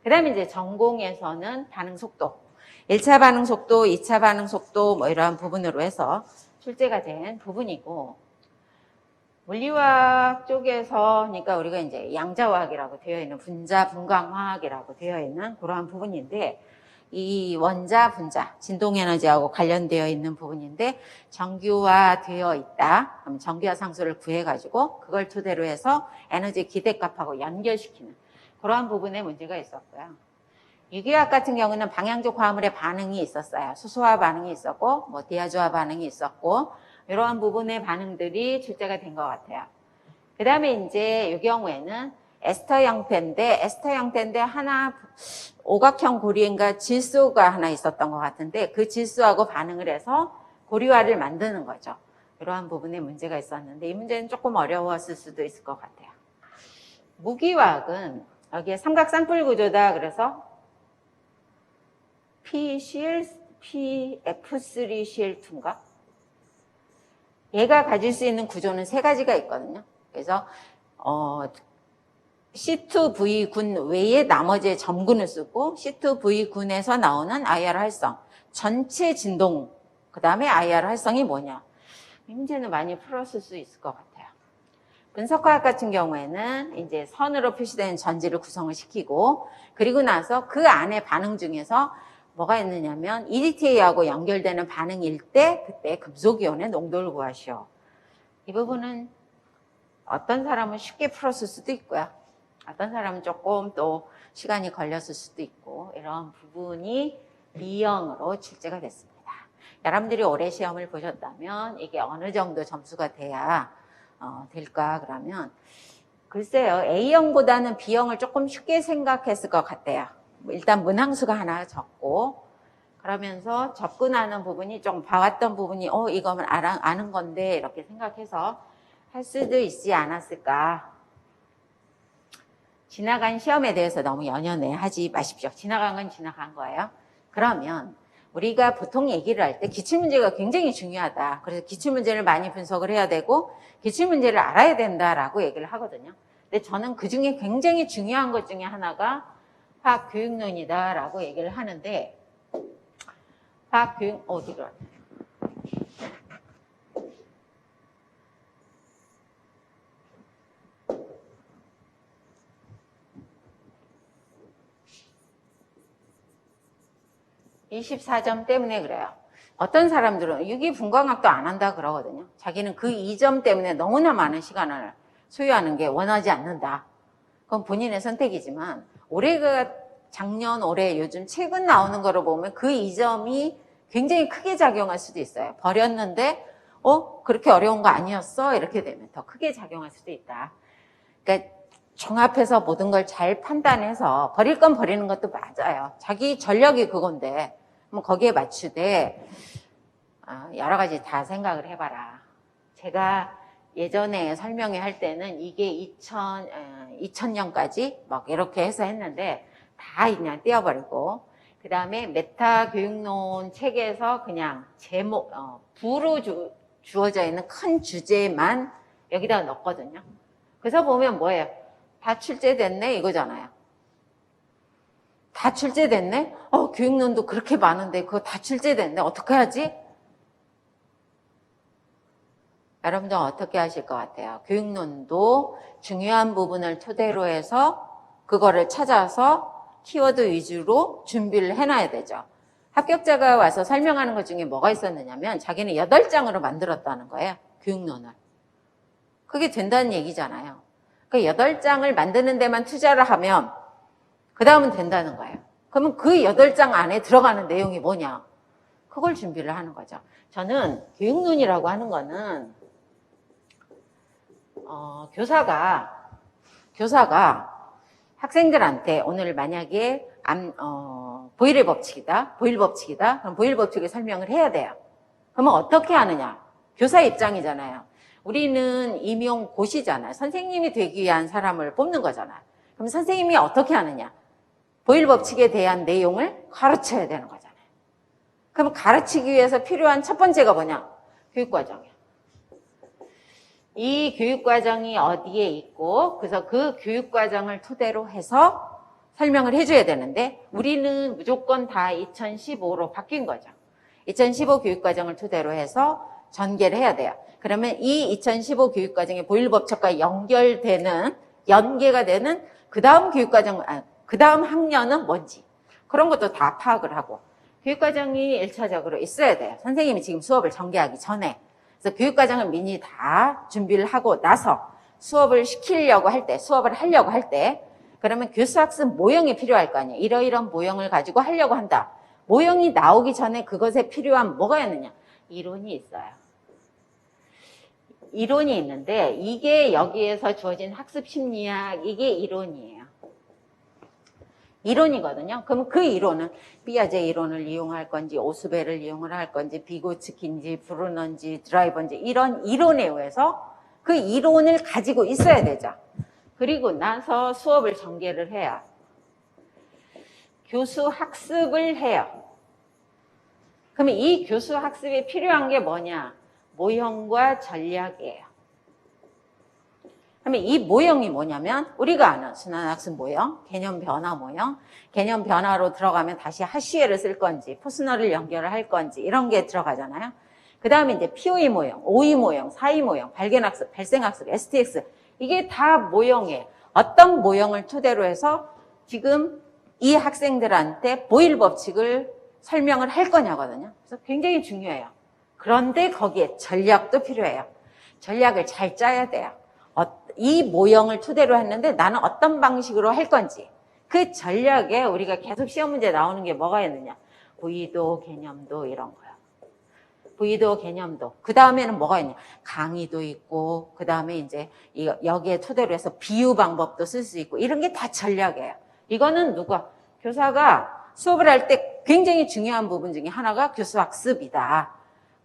그 다음에 이제 전공에서는 반응 속도. 1차 반응 속도, 2차 반응 속도 이러한 부분으로 해서 출제가 된 부분이고 물리화학 쪽에서, 그러니까 우리가 이제 양자화학이라고 되어 있는 분자, 분광화학이라고 되어 있는 그러한 부분인데, 이 원자, 분자, 진동에너지하고 관련되어 있는 부분인데, 정규화되어 있다. 그럼 정규화 상수를 구해가지고, 그걸 토대로 해서 에너지 기대값하고 연결시키는 그러한 부분에 문제가 있었고요. 유기화학 같은 경우는 방향적 화합물의 반응이 있었어요. 수소화 반응이 있었고, 뭐 디아조화 반응이 있었고, 이러한 부분의 반응들이 출제가 된 것 같아요. 그 다음에 이제 이 경우에는 에스터 형태인데 하나 오각형 고리인가 질소가 하나 있었던 것 같은데 그 질소하고 반응을 해서 고리화를 만드는 거죠. 이러한 부분에 문제가 있었는데 이 문제는 조금 어려웠을 수도 있을 것 같아요. 무기화학은 여기에 삼각 쌍뿔 구조다. 그래서 PF3CL2인가? 얘가 가질 수 있는 구조는 세 가지가 있거든요. 그래서 C2V군 외에 나머지의 점군을 쓰고 C2V군에서 나오는 IR 활성, 전체 진동, 그 다음에 IR 활성이 뭐냐. 이 문제는 많이 풀었을 수 있을 것 같아요. 분석화학 같은 경우에는 이제 선으로 표시된 전지를 구성을 시키고 그리고 나서 그 안에 반응 중에서 뭐가 있느냐면 EDTA하고 연결되는 반응일 때 그때 금속이온의 농도를 구하시오. 이 부분은 어떤 사람은 쉽게 풀었을 수도 있고요. 어떤 사람은 조금 또 시간이 걸렸을 수도 있고 이런 부분이 B형으로 출제가 됐습니다. 여러분들이 올해 시험을 보셨다면 이게 어느 정도 점수가 돼야 될까 그러면 글쎄요. A형보다는 B형을 조금 쉽게 생각했을 것 같아요. 일단 문항수가 하나 적고 그러면서 접근하는 부분이 좀 봐왔던 부분이 이거는 아는 건데 이렇게 생각해서 할 수도 있지 않았을까. 지나간 시험에 대해서 너무 연연해 하지 마십시오. 지나간 건 지나간 거예요. 그러면 우리가 보통 얘기를 할 때 기출문제가 굉장히 중요하다. 그래서 기출문제를 많이 분석을 해야 되고 기출문제를 알아야 된다라고 얘기를 하거든요. 근데 저는 그중에 굉장히 중요한 것 중에 하나가 화학교육론이다라고 얘기를 하는데 화학교육 어디로 24점 때문에 그래요. 어떤 사람들은 유기분광학도 안 한다 그러거든요. 자기는 그 2점 때문에 너무나 많은 시간을 소요하는 게 원하지 않는다. 그건 본인의 선택이지만 올해가 작년, 올해, 요즘 최근 나오는 거로 보면 그 2점이 굉장히 크게 작용할 수도 있어요. 버렸는데 그렇게 어려운 거 아니었어? 이렇게 되면 더 크게 작용할 수도 있다. 그러니까 종합해서 모든 걸 잘 판단해서 버릴 건 버리는 것도 맞아요. 자기 전력이 그건데 뭐 거기에 맞추되 여러 가지 다 생각을 해봐라. 제가 예전에 설명회 할 때는 이게 2000년까지 막 이렇게 해서 했는데 다 그냥 떼어버리고 그 다음에 메타 교육론 책에서 그냥 제목 부로 주어져 있는 큰 주제만 여기다가 넣었거든요. 그래서 보면 뭐예요? 다 출제됐네 이거잖아요. 다 출제됐네? 교육론도 그렇게 많은데 그거 다 출제됐네. 어떻게 하지? 여러분들 어떻게 하실 것 같아요? 교육론도 중요한 부분을 토대로 해서 그거를 찾아서 키워드 위주로 준비를 해놔야 되죠. 합격자가 와서 설명하는 것 중에 뭐가 있었느냐면 자기는 8장으로 만들었다는 거예요. 교육론을. 그게 된다는 얘기잖아요. 그 8장을 만드는 데만 투자를 하면 그 다음은 된다는 거예요. 그러면 그 8장 안에 들어가는 내용이 뭐냐? 그걸 준비를 하는 거죠. 저는 교육론이라고 하는 거는 교사가 학생들한테 오늘 만약에 보일의 법칙이다. 그럼 보일 법칙을 설명을 해야 돼요. 그러면 어떻게 하느냐? 교사 입장이잖아요. 우리는 임용고시잖아요. 선생님이 되기 위한 사람을 뽑는 거잖아요. 그럼 선생님이 어떻게 하느냐? 보일 법칙에 대한 내용을 가르쳐야 되는 거잖아요. 그럼 가르치기 위해서 필요한 첫 번째가 뭐냐? 교육과정이야. 이 교육과정이 어디에 있고 그래서 그 교육과정을 토대로 해서 설명을 해줘야 되는데 우리는 무조건 다 2015로 바뀐 거죠. 2015 교육과정을 토대로 해서 전개를 해야 돼요. 그러면 이 2015 교육과정의 보일법칙과 연계가 되는 그 다음 교육과정, 그 다음 학년은 뭔지 그런 것도 다 파악을 하고 교육과정이 1차적으로 있어야 돼요. 선생님이 지금 수업을 전개하기 전에. 그래서 교육과정을 미리 다 준비를 하고 나서 수업을 하려고 할 때 그러면 교수학습 모형이 필요할 거 아니에요. 이러이러한 모형을 가지고 하려고 한다. 모형이 나오기 전에 그것에 필요한 뭐가 있느냐? 이론이 있어요. 이론이 있는데 이게 여기에서 주어진 학습 심리학 이게 이론이에요. 이론이거든요. 그럼 그 이론은 피아제 이론을 이용할 건지 오스벨을 이용을 할 건지 비고츠키인지 브루너인지 드라이버인지 이런 이론에 의해서 그 이론을 가지고 있어야 되죠. 그리고 나서 수업을 전개를 해야 교수 학습을 해요. 그러면 이 교수 학습에 필요한 게 뭐냐? 모형과 전략이에요. 그러면 이 모형이 뭐냐면 우리가 아는 순환학습 모형, 개념 변화 모형, 개념 변화로 들어가면 다시 하시에를 쓸 건지 포스널을 연결을 할 건지 이런 게 들어가잖아요. 그 다음에 이제 POE 모형, OE 모형, 4E 모형, 발견학습, 발생학습, STX 이게 다 모형이에요. 어떤 모형을 토대로 해서 지금 이 학생들한테 보일 법칙을 설명을 할 거냐거든요. 그래서 굉장히 중요해요. 그런데 거기에 전략도 필요해요. 전략을 잘 짜야 돼요. 이 모형을 토대로 했는데 나는 어떤 방식으로 할 건지 그 전략에 우리가 계속 시험 문제 나오는 게 뭐가 있느냐? 부의도, 개념도 이런 거예요. 부의도, 개념도. 그 다음에는 뭐가 있냐? 강의도 있고 그 다음에 이제 여기에 토대로 해서 비유 방법도 쓸 수 있고 이런 게 다 전략이에요. 이거는 교사가 수업을 할 때 굉장히 중요한 부분 중에 하나가 교수 학습이다.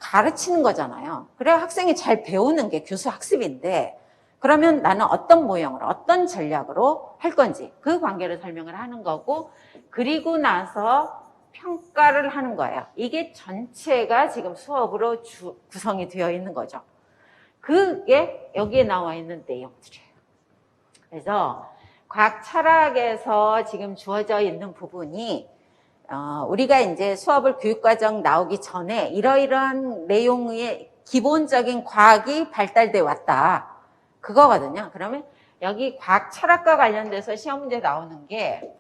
가르치는 거잖아요. 그래야 학생이 잘 배우는 게 교수 학습인데 그러면 나는 어떤 모형으로 어떤 전략으로 할 건지 그 관계를 설명을 하는 거고 그리고 나서 평가를 하는 거예요. 이게 전체가 지금 수업으로 구성이 되어 있는 거죠. 그게 여기에 나와 있는 내용들이에요. 그래서 과학 철학에서 지금 주어져 있는 부분이 우리가 이제 수업을 교육과정 나오기 전에 이러이러한 내용의 기본적인 과학이 발달돼 왔다. 그거거든요. 그러면 여기 과학 철학과 관련돼서 시험 문제 나오는 게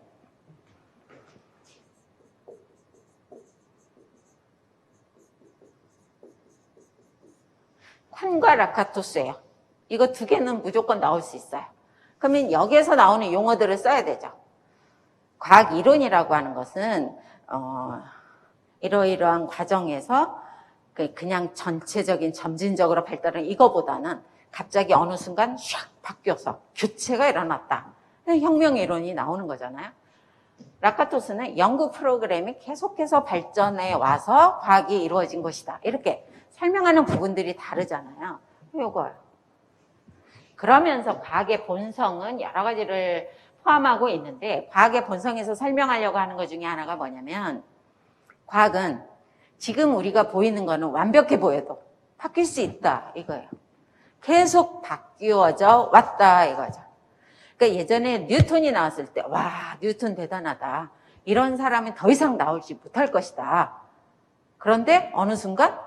쿤과 라카토스예요. 이거 두 개는 무조건 나올 수 있어요. 그러면 여기에서 나오는 용어들을 써야 되죠. 과학 이론이라고 하는 것은 이러이러한 과정에서 그냥 전체적인 점진적으로 발달한 이거보다는 갑자기 어느 순간 샥 바뀌어서 교체가 일어났다. 혁명 이론이 나오는 거잖아요. 라카토스는 연구 프로그램이 계속해서 발전해 와서 과학이 이루어진 것이다. 이렇게 설명하는 부분들이 다르잖아요. 요거요. 그러면서 과학의 본성은 여러 가지를 포함하고 있는데 과학의 본성에서 설명하려고 하는 것 중에 하나가 뭐냐면 과학은 지금 우리가 보이는 거는 완벽해 보여도 바뀔 수 있다 이거예요. 계속 바뀌어져 왔다 이거죠. 그러니까 예전에 뉴턴이 나왔을 때 와 뉴턴 대단하다. 이런 사람이 더 이상 나오지 못할 것이다. 그런데 어느 순간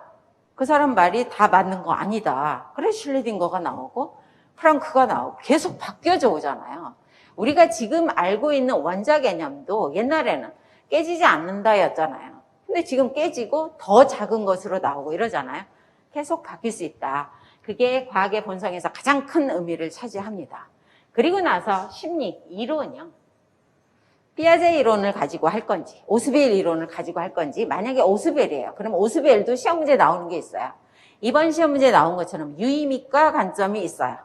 그 사람 말이 다 맞는 거 아니다. 그래 슐레딩거가 나오고 프랑크가 나오고 계속 바뀌어져 오잖아요. 우리가 지금 알고 있는 원자 개념도 옛날에는 깨지지 않는다였잖아요. 근데 지금 깨지고 더 작은 것으로 나오고 이러잖아요. 계속 바뀔 수 있다. 그게 과학의 본성에서 가장 큰 의미를 차지합니다. 그리고 나서 심리, 이론이요. 피아제 이론을 가지고 할 건지 오스벨 이론을 가지고 할 건지 만약에 오스벨이에요. 그럼 오스벨도 시험 문제 나오는 게 있어요. 이번 시험 문제 나온 것처럼 유의미과 관점이 있어요.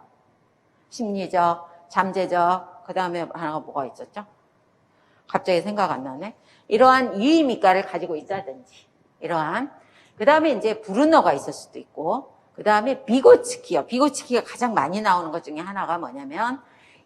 심리적, 잠재적, 그 다음에 하나가 뭐가 있었죠? 갑자기 생각 안 나네. 이러한 유의미과를 가지고 있다든지 이러한 그 다음에 이제 브루너가 있을 수도 있고 그 다음에 비고츠키요. 비고츠키가 가장 많이 나오는 것 중에 하나가 뭐냐면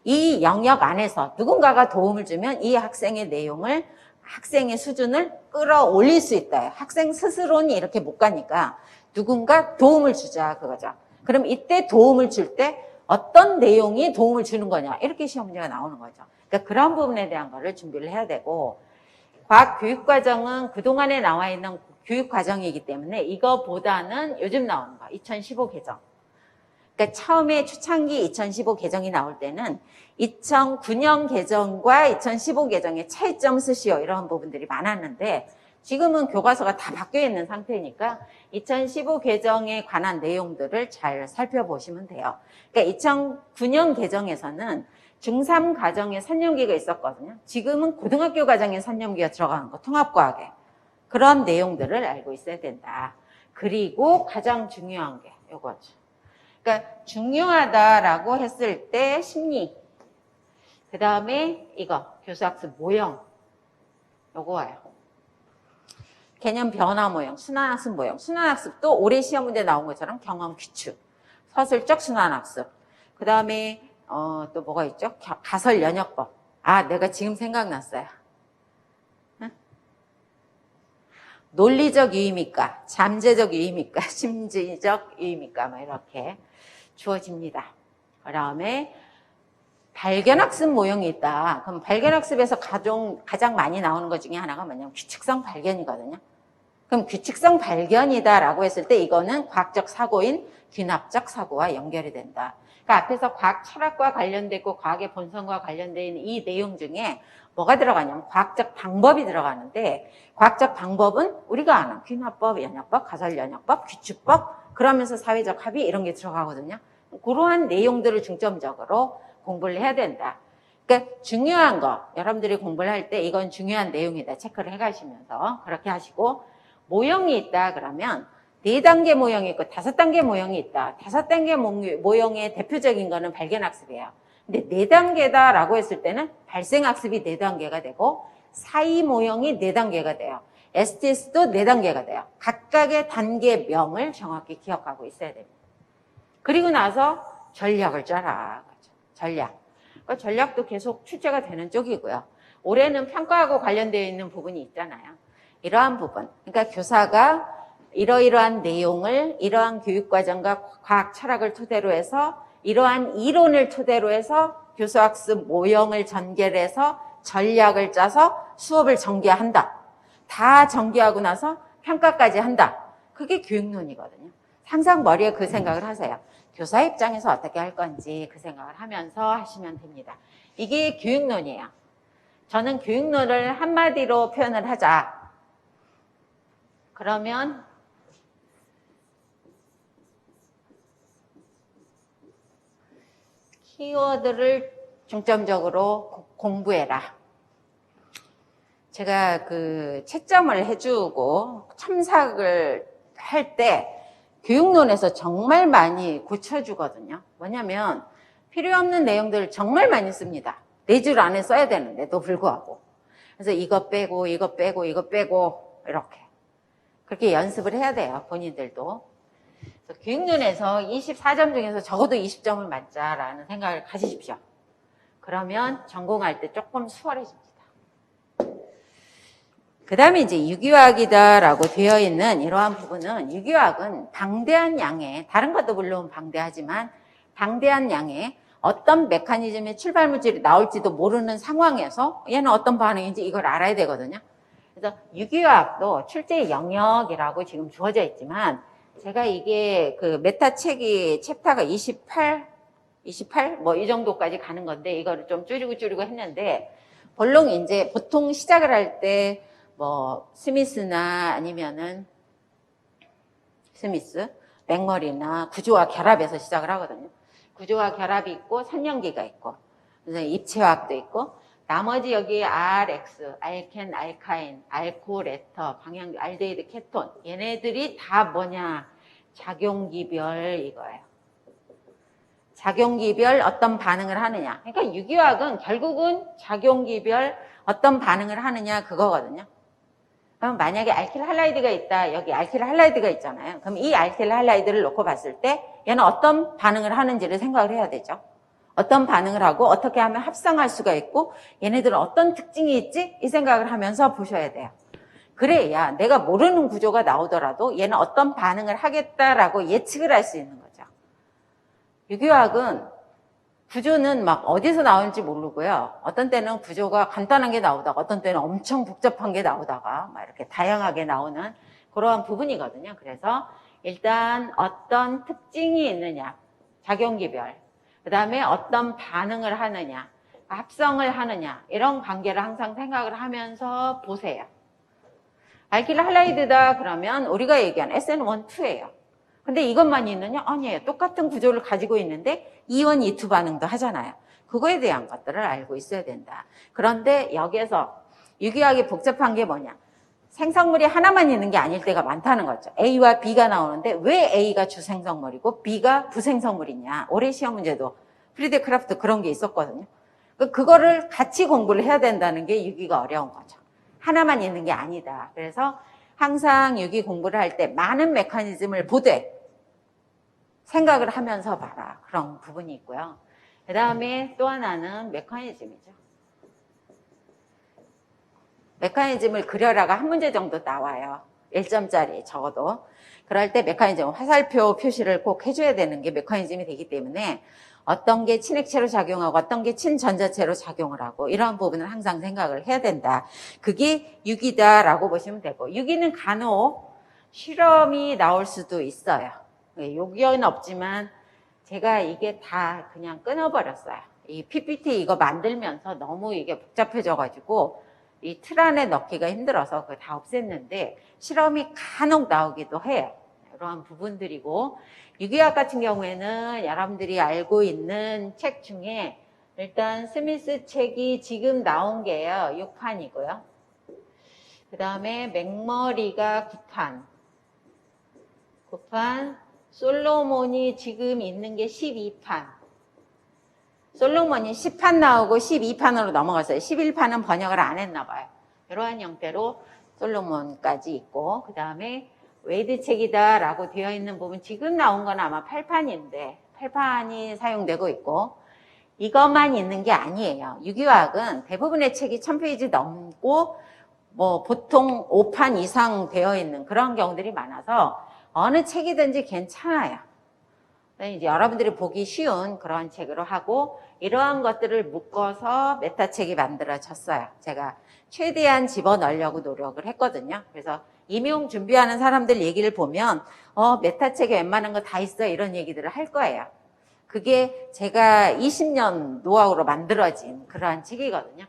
이 영역 안에서 누군가가 도움을 주면 이 학생의 내용을 학생의 수준을 끌어올릴 수 있다. 학생 스스로는 이렇게 못 가니까 누군가 도움을 주자 그거죠. 그럼 이때 도움을 줄 때 어떤 내용이 도움을 주는 거냐 이렇게 시험 문제가 나오는 거죠. 그러니까 그런 부분에 대한 거를 준비를 해야 되고 과학 교육과정은 그동안에 나와 있는 교육과정이기 때문에 이거보다는 요즘 나오는 거 2015 개정 그러니까 처음에 초창기 2015 개정이 나올 때는 2009년 개정과 2015 개정의 차이점 쓰시오 이런 부분들이 많았는데 지금은 교과서가 다 바뀌어 있는 상태니까 2015 개정에 관한 내용들을 잘 살펴보시면 돼요. 그러니까 2009년 개정에서는 중3 과정에 선념기가 있었거든요. 지금은 고등학교 과정에 선념기가 들어가는 거, 통합과학에. 그런 내용들을 알고 있어야 된다. 그리고 가장 중요한 게 이거죠. 그러니까 중요하다라고 했을 때 심리, 그 다음에 이거 교수학습 모형, 요거 와요. 개념 변화 모형, 순환학습 모형. 순환학습도 올해 시험 문제 나온 것처럼 경험 규칙, 서술적 순환학습. 그 다음에 또 뭐가 있죠? 가설 연역법. 아, 내가 지금 생각났어요. 응? 논리적 유의미가, 잠재적 유의미가, 심리적 유의미가 막 이렇게 주어집니다. 그 다음에 발견학습 모형이 있다. 그럼 발견학습에서 가장 많이 나오는 것 중에 하나가 뭐냐면 규칙성 발견이거든요. 그럼 규칙성 발견이다라고 했을 때 이거는 과학적 사고인 귀납적 사고와 연결이 된다. 그러니까 앞에서 과학 철학과 관련되고 과학의 본성과 관련되어 있는 이 내용 중에 뭐가 들어가냐면 과학적 방법이 들어가는데 과학적 방법은 우리가 아는 귀납법, 연역법, 가설 연역법, 규칙법 그러면서 사회적 합의 이런 게 들어가거든요. 그러한 내용들을 중점적으로 공부를 해야 된다. 그러니까 중요한 거 여러분들이 공부를 할 때 이건 중요한 내용이다 체크를 해가시면서 그렇게 하시고 모형이 있다 그러면 4단계 모형이 있고 5단계 모형이 있다. 5단계 모형의 대표적인 거는 발견학습이에요. 근데 4단계다라고 했을 때는 발생학습이 4단계가 되고 사이 모형이 4단계가 돼요. STS도 4단계가 돼요. 각각의 단계명을 정확히 기억하고 있어야 됩니다. 그리고 나서 전략을 짜라. 전략. 그러니까 전략도 계속 출제가 되는 쪽이고요. 올해는 평가하고 관련되어 있는 부분이 있잖아요. 이러한 부분. 그러니까 교사가 이러이러한 내용을 이러한 교육과정과 과학 철학을 토대로 해서 이러한 이론을 토대로 해서 교수학습 모형을 전개해서 전략을 짜서 수업을 전개한다. 다 전개하고 나서 평가까지 한다. 그게 교육론이거든요. 항상 머리에 그 생각을 하세요. 교사 입장에서 어떻게 할 건지 그 생각을 하면서 하시면 됩니다. 이게 교육론이에요. 저는 교육론을 한마디로 표현을 하자. 그러면 키워드를 중점적으로 공부해라. 제가 그 채점을 해주고 첨삭을 할 때 교육론에서 정말 많이 고쳐주거든요. 뭐냐면 필요 없는 내용들을 정말 많이 씁니다. 4줄 안에 써야 되는데도 불구하고. 그래서 이거 빼고 이거 빼고 이거 빼고 이렇게. 그렇게 연습을 해야 돼요. 본인들도. 그래서 교육론에서 24점 중에서 적어도 20점을 맞자라는 생각을 가지십시오. 그러면 전공할 때 조금 수월해집니다. 그 다음에 이제 유기화학이다라고 되어 있는 이러한 부분은 유기화학은 방대한 양의, 다른 것도 물론 방대하지만 방대한 양의 어떤 메커니즘의 출발 물질이 나올지도 모르는 상황에서 얘는 어떤 반응인지 이걸 알아야 되거든요. 그래서 유기화학도 출제 영역이라고 지금 주어져 있지만 제가 이게 그 메타 책이 챕터가 28 뭐 이 정도까지 가는 건데 이거를 좀 줄이고 했는데 본론 이제 보통 시작을 할 때 뭐 스미스나 아니면은 스미스, 맥머리나 구조화 결합에서 시작을 하거든요. 구조화 결합이 있고 선형기가 있고 그래서 입체화학도 있고 나머지 여기 RX, 알켄, 알카인, 알코, 레터, 방향, 알데히드, 케톤 얘네들이 다 뭐냐? 작용기별 이거예요. 작용기별 어떤 반응을 하느냐. 그러니까 유기화학은 결국은 작용기별 어떤 반응을 하느냐 그거거든요. 그럼 만약에 알킬 할라이드가 있다. 여기 알킬 할라이드가 있잖아요. 그럼 이 알킬 할라이드를 놓고 봤을 때 얘는 어떤 반응을 하는지를 생각을 해야 되죠. 어떤 반응을 하고 어떻게 하면 합성할 수가 있고 얘네들은 어떤 특징이 있지? 이 생각을 하면서 보셔야 돼요. 그래야 내가 모르는 구조가 나오더라도 얘는 어떤 반응을 하겠다라고 예측을 할 수 있는 거죠. 유기화학은 구조는 막 어디서 나오는지 모르고요. 어떤 때는 구조가 간단한 게 나오다가 어떤 때는 엄청 복잡한 게 나오다가 막 이렇게 다양하게 나오는 그러한 부분이거든요. 그래서 일단 어떤 특징이 있느냐. 작용기별, 그 다음에 어떤 반응을 하느냐, 합성을 하느냐, 이런 관계를 항상 생각을 하면서 보세요. 알킬 할라이드다 그러면 우리가 얘기한 SN1, 2예요. 근데 이것만 있느냐? 아니에요. 똑같은 구조를 가지고 있는데 E1, E2 반응도 하잖아요. 그거에 대한 것들을 알고 있어야 된다. 그런데 여기에서 유기화학이 복잡한 게 뭐냐? 생성물이 하나만 있는 게 아닐 때가 많다는 거죠. A와 B가 나오는데 왜 A가 주생성물이고 B가 부생성물이냐. 올해 시험 문제도 프리드 크라프트 그런 게 있었거든요. 그거를 같이 공부를 해야 된다는 게 유기가 어려운 거죠. 하나만 있는 게 아니다. 그래서 항상 유기 공부를 할 때 많은 메커니즘을 보되 생각을 하면서 봐라. 그런 부분이 있고요. 그 다음에 또 하나는 메커니즘이죠. 메커니즘을 그려라가 한 문제 정도 나와요. 1점짜리 적어도. 그럴 때 메커니즘, 화살표 표시를 꼭 해줘야 되는 게 메커니즘이 되기 때문에 어떤 게 친액체로 작용하고 어떤 게 친전자체로 작용을 하고 이러한 부분을 항상 생각을 해야 된다. 그게 유기다라고 보시면 되고, 유기는 간혹 실험이 나올 수도 있어요. 요기는 없지만 제가 이게 다 그냥 끊어버렸어요. 이 PPT 이거 만들면서 너무 이게 복잡해져가지고 이 틀 안에 넣기가 힘들어서 그거 다 없앴는데 실험이 간혹 나오기도 해요. 이러한 부분들이고, 유기학 같은 경우에는 여러분들이 알고 있는 책 중에 일단 스미스 책이 지금 나온 게요 6판이고요. 그 다음에 맥머리가 9판, 솔로몬이 지금 있는 게 12판. 솔로몬이 10판 나오고 12판으로 넘어갔어요. 11판은 번역을 안 했나 봐요. 이러한 형태로 솔로몬까지 있고, 그 다음에 웨이드 책이다 라고 되어 있는 부분, 지금 나온 건 아마 8판인데 8판이 사용되고 있고, 이것만 있는 게 아니에요. 유기화학은 대부분의 책이 1000페이지 넘고 뭐 보통 5판 이상 되어 있는 그런 경우들이 많아서 어느 책이든지 괜찮아요. 이제 여러분들이 보기 쉬운 그런 책으로 하고, 이러한 것들을 묶어서 메타책이 만들어졌어요. 제가 최대한 집어넣으려고 노력을 했거든요. 그래서 임용 준비하는 사람들 얘기를 보면 메타책에 웬만한 거 다 있어 이런 얘기들을 할 거예요. 그게 제가 20년 노하우로 만들어진 그러한 책이거든요.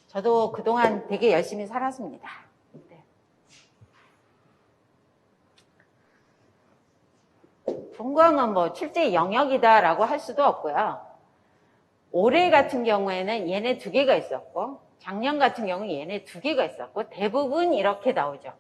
저도 그동안 되게 열심히 살았습니다. 분광은 뭐 출제 영역이다라고 할 수도 없고요. 올해 같은 경우에는 얘네 2개가 있었고, 작년 같은 경우는 얘네 2개가 있었고, 대부분 이렇게 나오죠.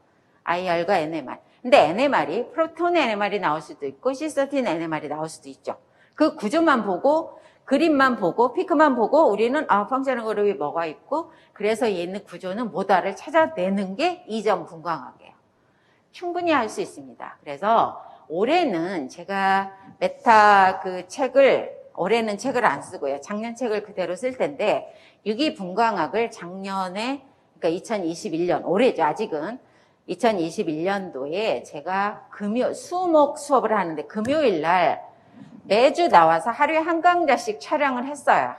IR과 NMR. 근데 NMR이 프로톤 NMR이 나올 수도 있고 C13 NMR이 나올 수도 있죠. 그 구조만 보고 그림만 보고 피크만 보고 우리는 펑셔널 그룹이 뭐가 있고 그래서 얘는 구조는 뭐다를 찾아내는 게 이점 분광학이에요. 충분히 할 수 있습니다. 그래서 올해는 제가 메타 그 책을 올해는 책을 안 쓰고요. 작년 책을 그대로 쓸 텐데 유기 분광학을 작년에 그러니까 2021년 올해죠. 아직은 2021년도에 제가 수목 수업을 하는데 금요일 날 매주 나와서 하루에 한 강좌씩 촬영을 했어요.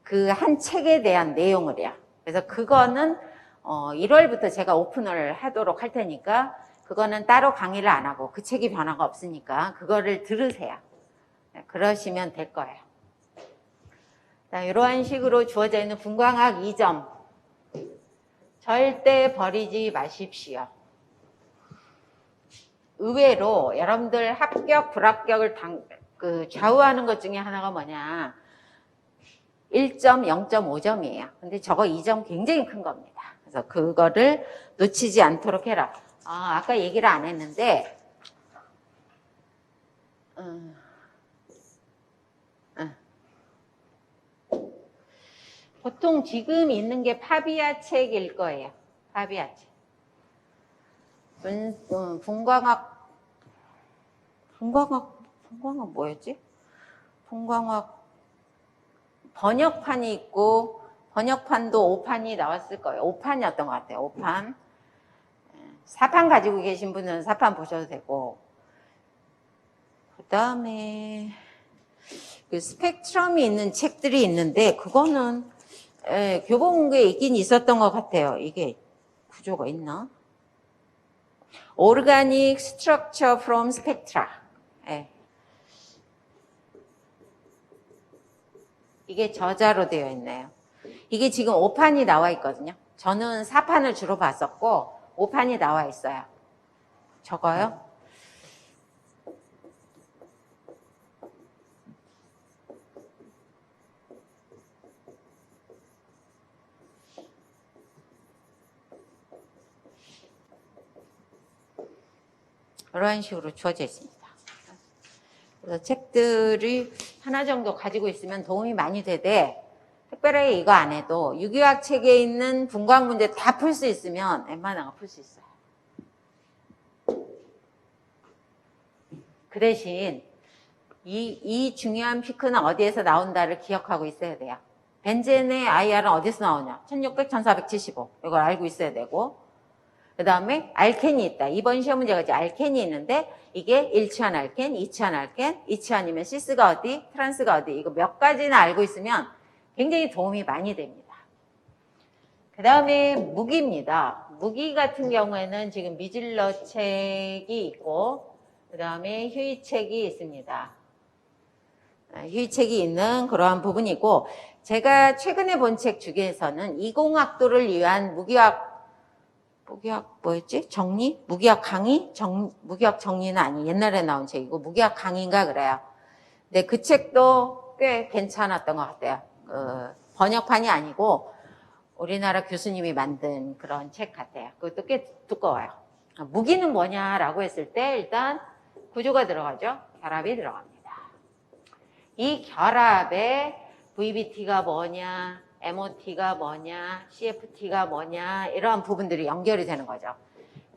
그 한 책에 대한 내용을요. 그래서 그거는 1월부터 제가 오픈을 하도록 할 테니까 그거는 따로 강의를 안 하고 그 책이 변화가 없으니까 그거를 들으세요. 그러시면 될 거예요. 이러한 식으로 주어져 있는 분광학 2점 절대 버리지 마십시오. 의외로 여러분들 합격, 불합격을 좌우하는 것 중에 하나가 뭐냐 1점, 0.5점이에요. 근데 저거 2점 굉장히 큰 겁니다. 그래서 그거를 놓치지 않도록 해라. 아까 얘기를 안 했는데 보통 지금 있는 게 파비아 책일 거예요. 파비아 책. 분광학 뭐였지? 분광학 번역판이 있고 번역판도 5판이 나왔을 거예요. 5판이었던 것 같아요. 5판. 4판 가지고 계신 분은 4판 보셔도 되고 그 다음에 그 스펙트럼이 있는 책들이 있는데 그거는 교보문고에 있긴 있었던 것 같아요. 이게 구조가 있나? Organic Structure from Spectra. 이게 저자로 되어 있네요. 이게 지금 5판이 나와 있거든요. 저는 4판을 주로 봤었고 5판이 나와 있어요. 적어요? 이런 식으로 주어져 있습니다. 그래서 책들이 하나 정도 가지고 있으면 도움이 많이 되되 특별하게 이거 안 해도 유기화학 책에 있는 분광 문제 다 풀 수 있으면 웬만한 거 풀 수 있어요. 그 대신 이 중요한 피크는 어디에서 나온다를 기억하고 있어야 돼요. 벤젠의 IR은 어디서 나오냐? 1600, 1475. 이걸 알고 있어야 되고 그 다음에 알켄이 있다. 이번 시험 문제가 이제 알켄이 있는데 이게 1치환 알켄, 2치환 알켄, 2치환이면 시스가 어디, 트란스가 어디 이거 몇 가지나 알고 있으면 굉장히 도움이 많이 됩니다. 그 다음에 무기입니다. 무기 같은 경우에는 지금 미즐러 책이 있고 그 다음에 휴이 책이 있습니다. 휴이 책이 있는 그러한 부분이고 제가 최근에 본 책 중에서는 이공학도를 위한 무기학 뭐였지? 정리? 무기학 강의? 무기학 정리는 아니 옛날에 나온 책이고 무기학 강의인가 그래요. 근데 그 책도 꽤 괜찮았던 것 같아요. 번역판이 아니고 우리나라 교수님이 만든 그런 책 같아요. 그것도 꽤 두꺼워요. 무기는 뭐냐라고 했을 때 일단 구조가 들어가죠. 결합이 들어갑니다. 이 결합에 VBT가 뭐냐, MOT가 뭐냐, CFT가 뭐냐 이러한 부분들이 연결이 되는 거죠.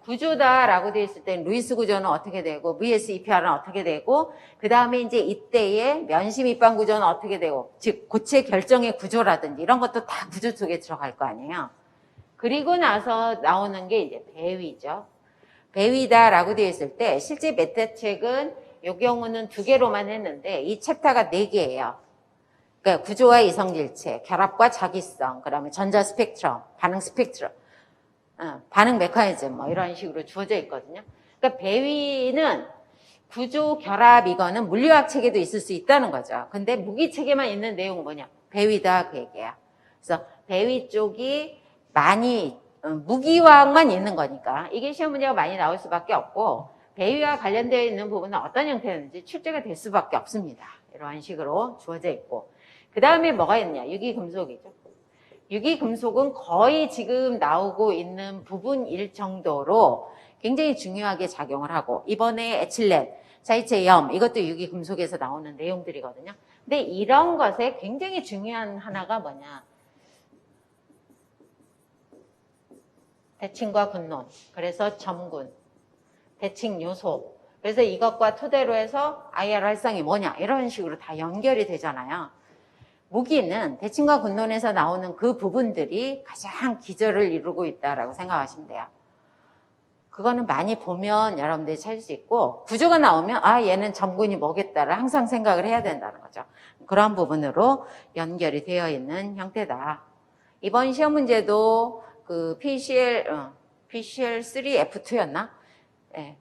구조다라고 되어 있을 때 루이스 구조는 어떻게 되고 VSEPR은 어떻게 되고 그 다음에 이제 이때의 면심 입방 구조는 어떻게 되고 즉 고체 결정의 구조라든지 이런 것도 다 구조 속에 들어갈 거 아니에요. 그리고 나서 나오는 게 이제 배위죠. 배위다라고 되어 있을 때 실제 메타책은 이 경우는 2개로만 했는데 이 챕터가 4개예요. 그러니까 구조와 이성질체, 결합과 자기성, 그다음에 전자 스펙트럼, 반응 스펙트럼, 반응 메커니즘 뭐 이런 식으로 주어져 있거든요. 그러니까 배위는 구조 결합 이거는 물리학 책에도 있을 수 있다는 거죠. 근데 무기 책에만 있는 내용은 뭐냐? 배위다 그 얘기예요. 그래서 배위 쪽이 많이 무기화학만 있는 거니까 이게 시험 문제가 많이 나올 수밖에 없고 배위와 관련되어 있는 부분은 어떤 형태였는지 출제가 될 수밖에 없습니다. 이러한 식으로 주어져 있고 그 다음에 뭐가 있냐? 유기금속이죠. 유기금속은 거의 지금 나오고 있는 부분일 정도로 굉장히 중요하게 작용을 하고 이번에 에틸렌, 자이체염 이것도 유기금속에서 나오는 내용들이거든요. 근데 이런 것에 굉장히 중요한 하나가 뭐냐? 대칭과 군론, 그래서 점군, 대칭 요소. 그래서 이것과 토대로 해서 IR 활성이 뭐냐 이런 식으로 다 연결이 되잖아요. 무기는 대칭과 군론에서 나오는 그 부분들이 가장 기저를 이루고 있다라고 생각하시면 돼요. 그거는 많이 보면 여러분들이 찾을 수 있고 구조가 나오면 아 얘는 점군이 뭐겠다를 항상 생각을 해야 된다는 거죠. 그런 부분으로 연결이 되어 있는 형태다. 이번 시험 문제도 그 PCL3F2였나? 네.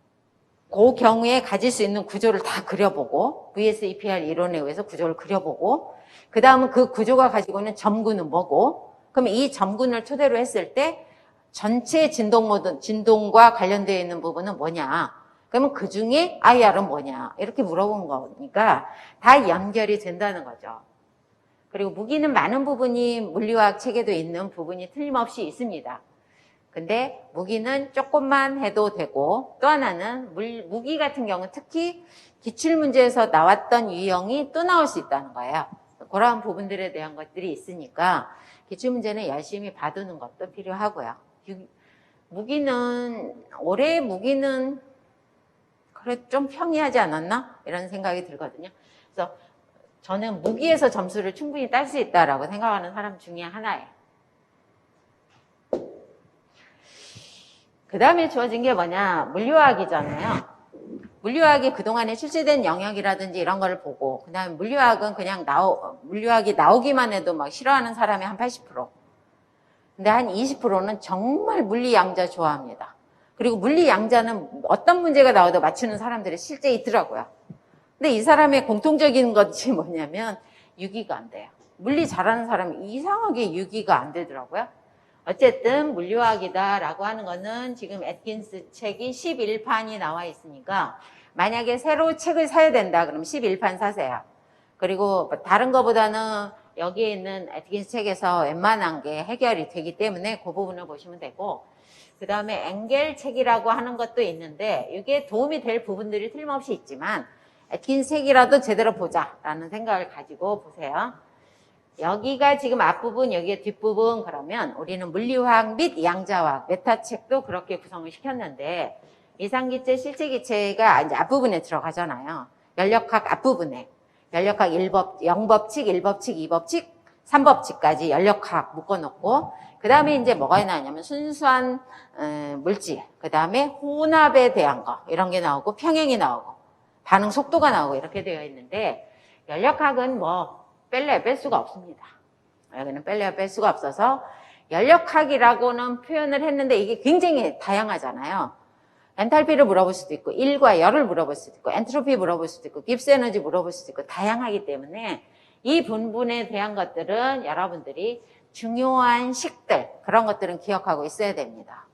그 경우에 가질 수 있는 구조를 다 그려보고 VSEPR 이론에 의해서 구조를 그려보고 그 다음은 그 구조가 가지고 있는 점군은 뭐고 그럼 이 점군을 토대로 했을 때 전체 진동과 관련되어 있는 부분은 뭐냐 그러면 그 중에 IR은 뭐냐 이렇게 물어본 거니까 다 연결이 된다는 거죠. 그리고 무기는 많은 부분이 물리화학 책에도 있는 부분이 틀림없이 있습니다. 근데 무기는 조금만 해도 되고 또 하나는 무기 같은 경우는 특히 기출문제에서 나왔던 유형이 또 나올 수 있다는 거예요. 그러한 부분들에 대한 것들이 있으니까 기출문제는 열심히 봐두는 것도 필요하고요. 올해 무기는 그래 좀 평이하지 않았나? 이런 생각이 들거든요. 그래서 저는 무기에서 점수를 충분히 딸 수 있다라고 생각하는 사람 중에 하나예요. 그 다음에 주어진 게 뭐냐? 물리화학이잖아요. 물리화학이 그동안에 출제된 영역이라든지 이런 거를 보고 그 다음에 물리화학은 그냥 물리화학이 나오기만 해도 막 싫어하는 사람이 한 80%. 근데 한 20%는 정말 물리양자 좋아합니다. 그리고 물리양자는 어떤 문제가 나와도 맞추는 사람들이 실제 있더라고요. 근데 이 사람의 공통적인 것이 뭐냐면 유기가 안 돼요. 물리 잘하는 사람이 이상하게 유기가 안 되더라고요. 어쨌든 물리화학이다라고 하는 거는 지금 애트킨스 책이 11판이 나와 있으니까 만약에 새로 책을 사야 된다 그러면 11판 사세요. 그리고 다른 거보다는 여기에 있는 애트킨스 책에서 웬만한 게 해결이 되기 때문에 그 부분을 보시면 되고, 그 다음에 엥겔 책이라고 하는 것도 있는데 이게 도움이 될 부분들이 틀림없이 있지만 애트킨스 책이라도 제대로 보자라는 생각을 가지고 보세요. 여기가 지금 앞부분, 여기가 뒷부분. 그러면 우리는 물리화학 및 양자화학 메타책도 그렇게 구성을 시켰는데 이상기체, 실체기체가 이제 앞부분에 들어가잖아요. 연력학 앞부분에 연력학 0법칙, 1법칙, 2법칙, 3법칙까지 연력학 묶어놓고, 그 다음에 이제 뭐가 나오냐면 순수한 물질, 그 다음에 혼합에 대한 거 이런 게 나오고, 평행이 나오고, 반응 속도가 나오고 이렇게 되어 있는데, 연력학은 뭐 뺄래야 뺄 수가 없습니다. 여기는 뺄래야 뺄 수가 없어서 연력학이라고는 표현을 했는데 이게 굉장히 다양하잖아요. 엔탈피를 물어볼 수도 있고, 일과 열을 물어볼 수도 있고, 엔트로피 물어볼 수도 있고, 깁스 에너지 물어볼 수도 있고, 다양하기 때문에 이 분분에 대한 것들은 여러분들이 중요한 식들, 그런 것들은 기억하고 있어야 됩니다.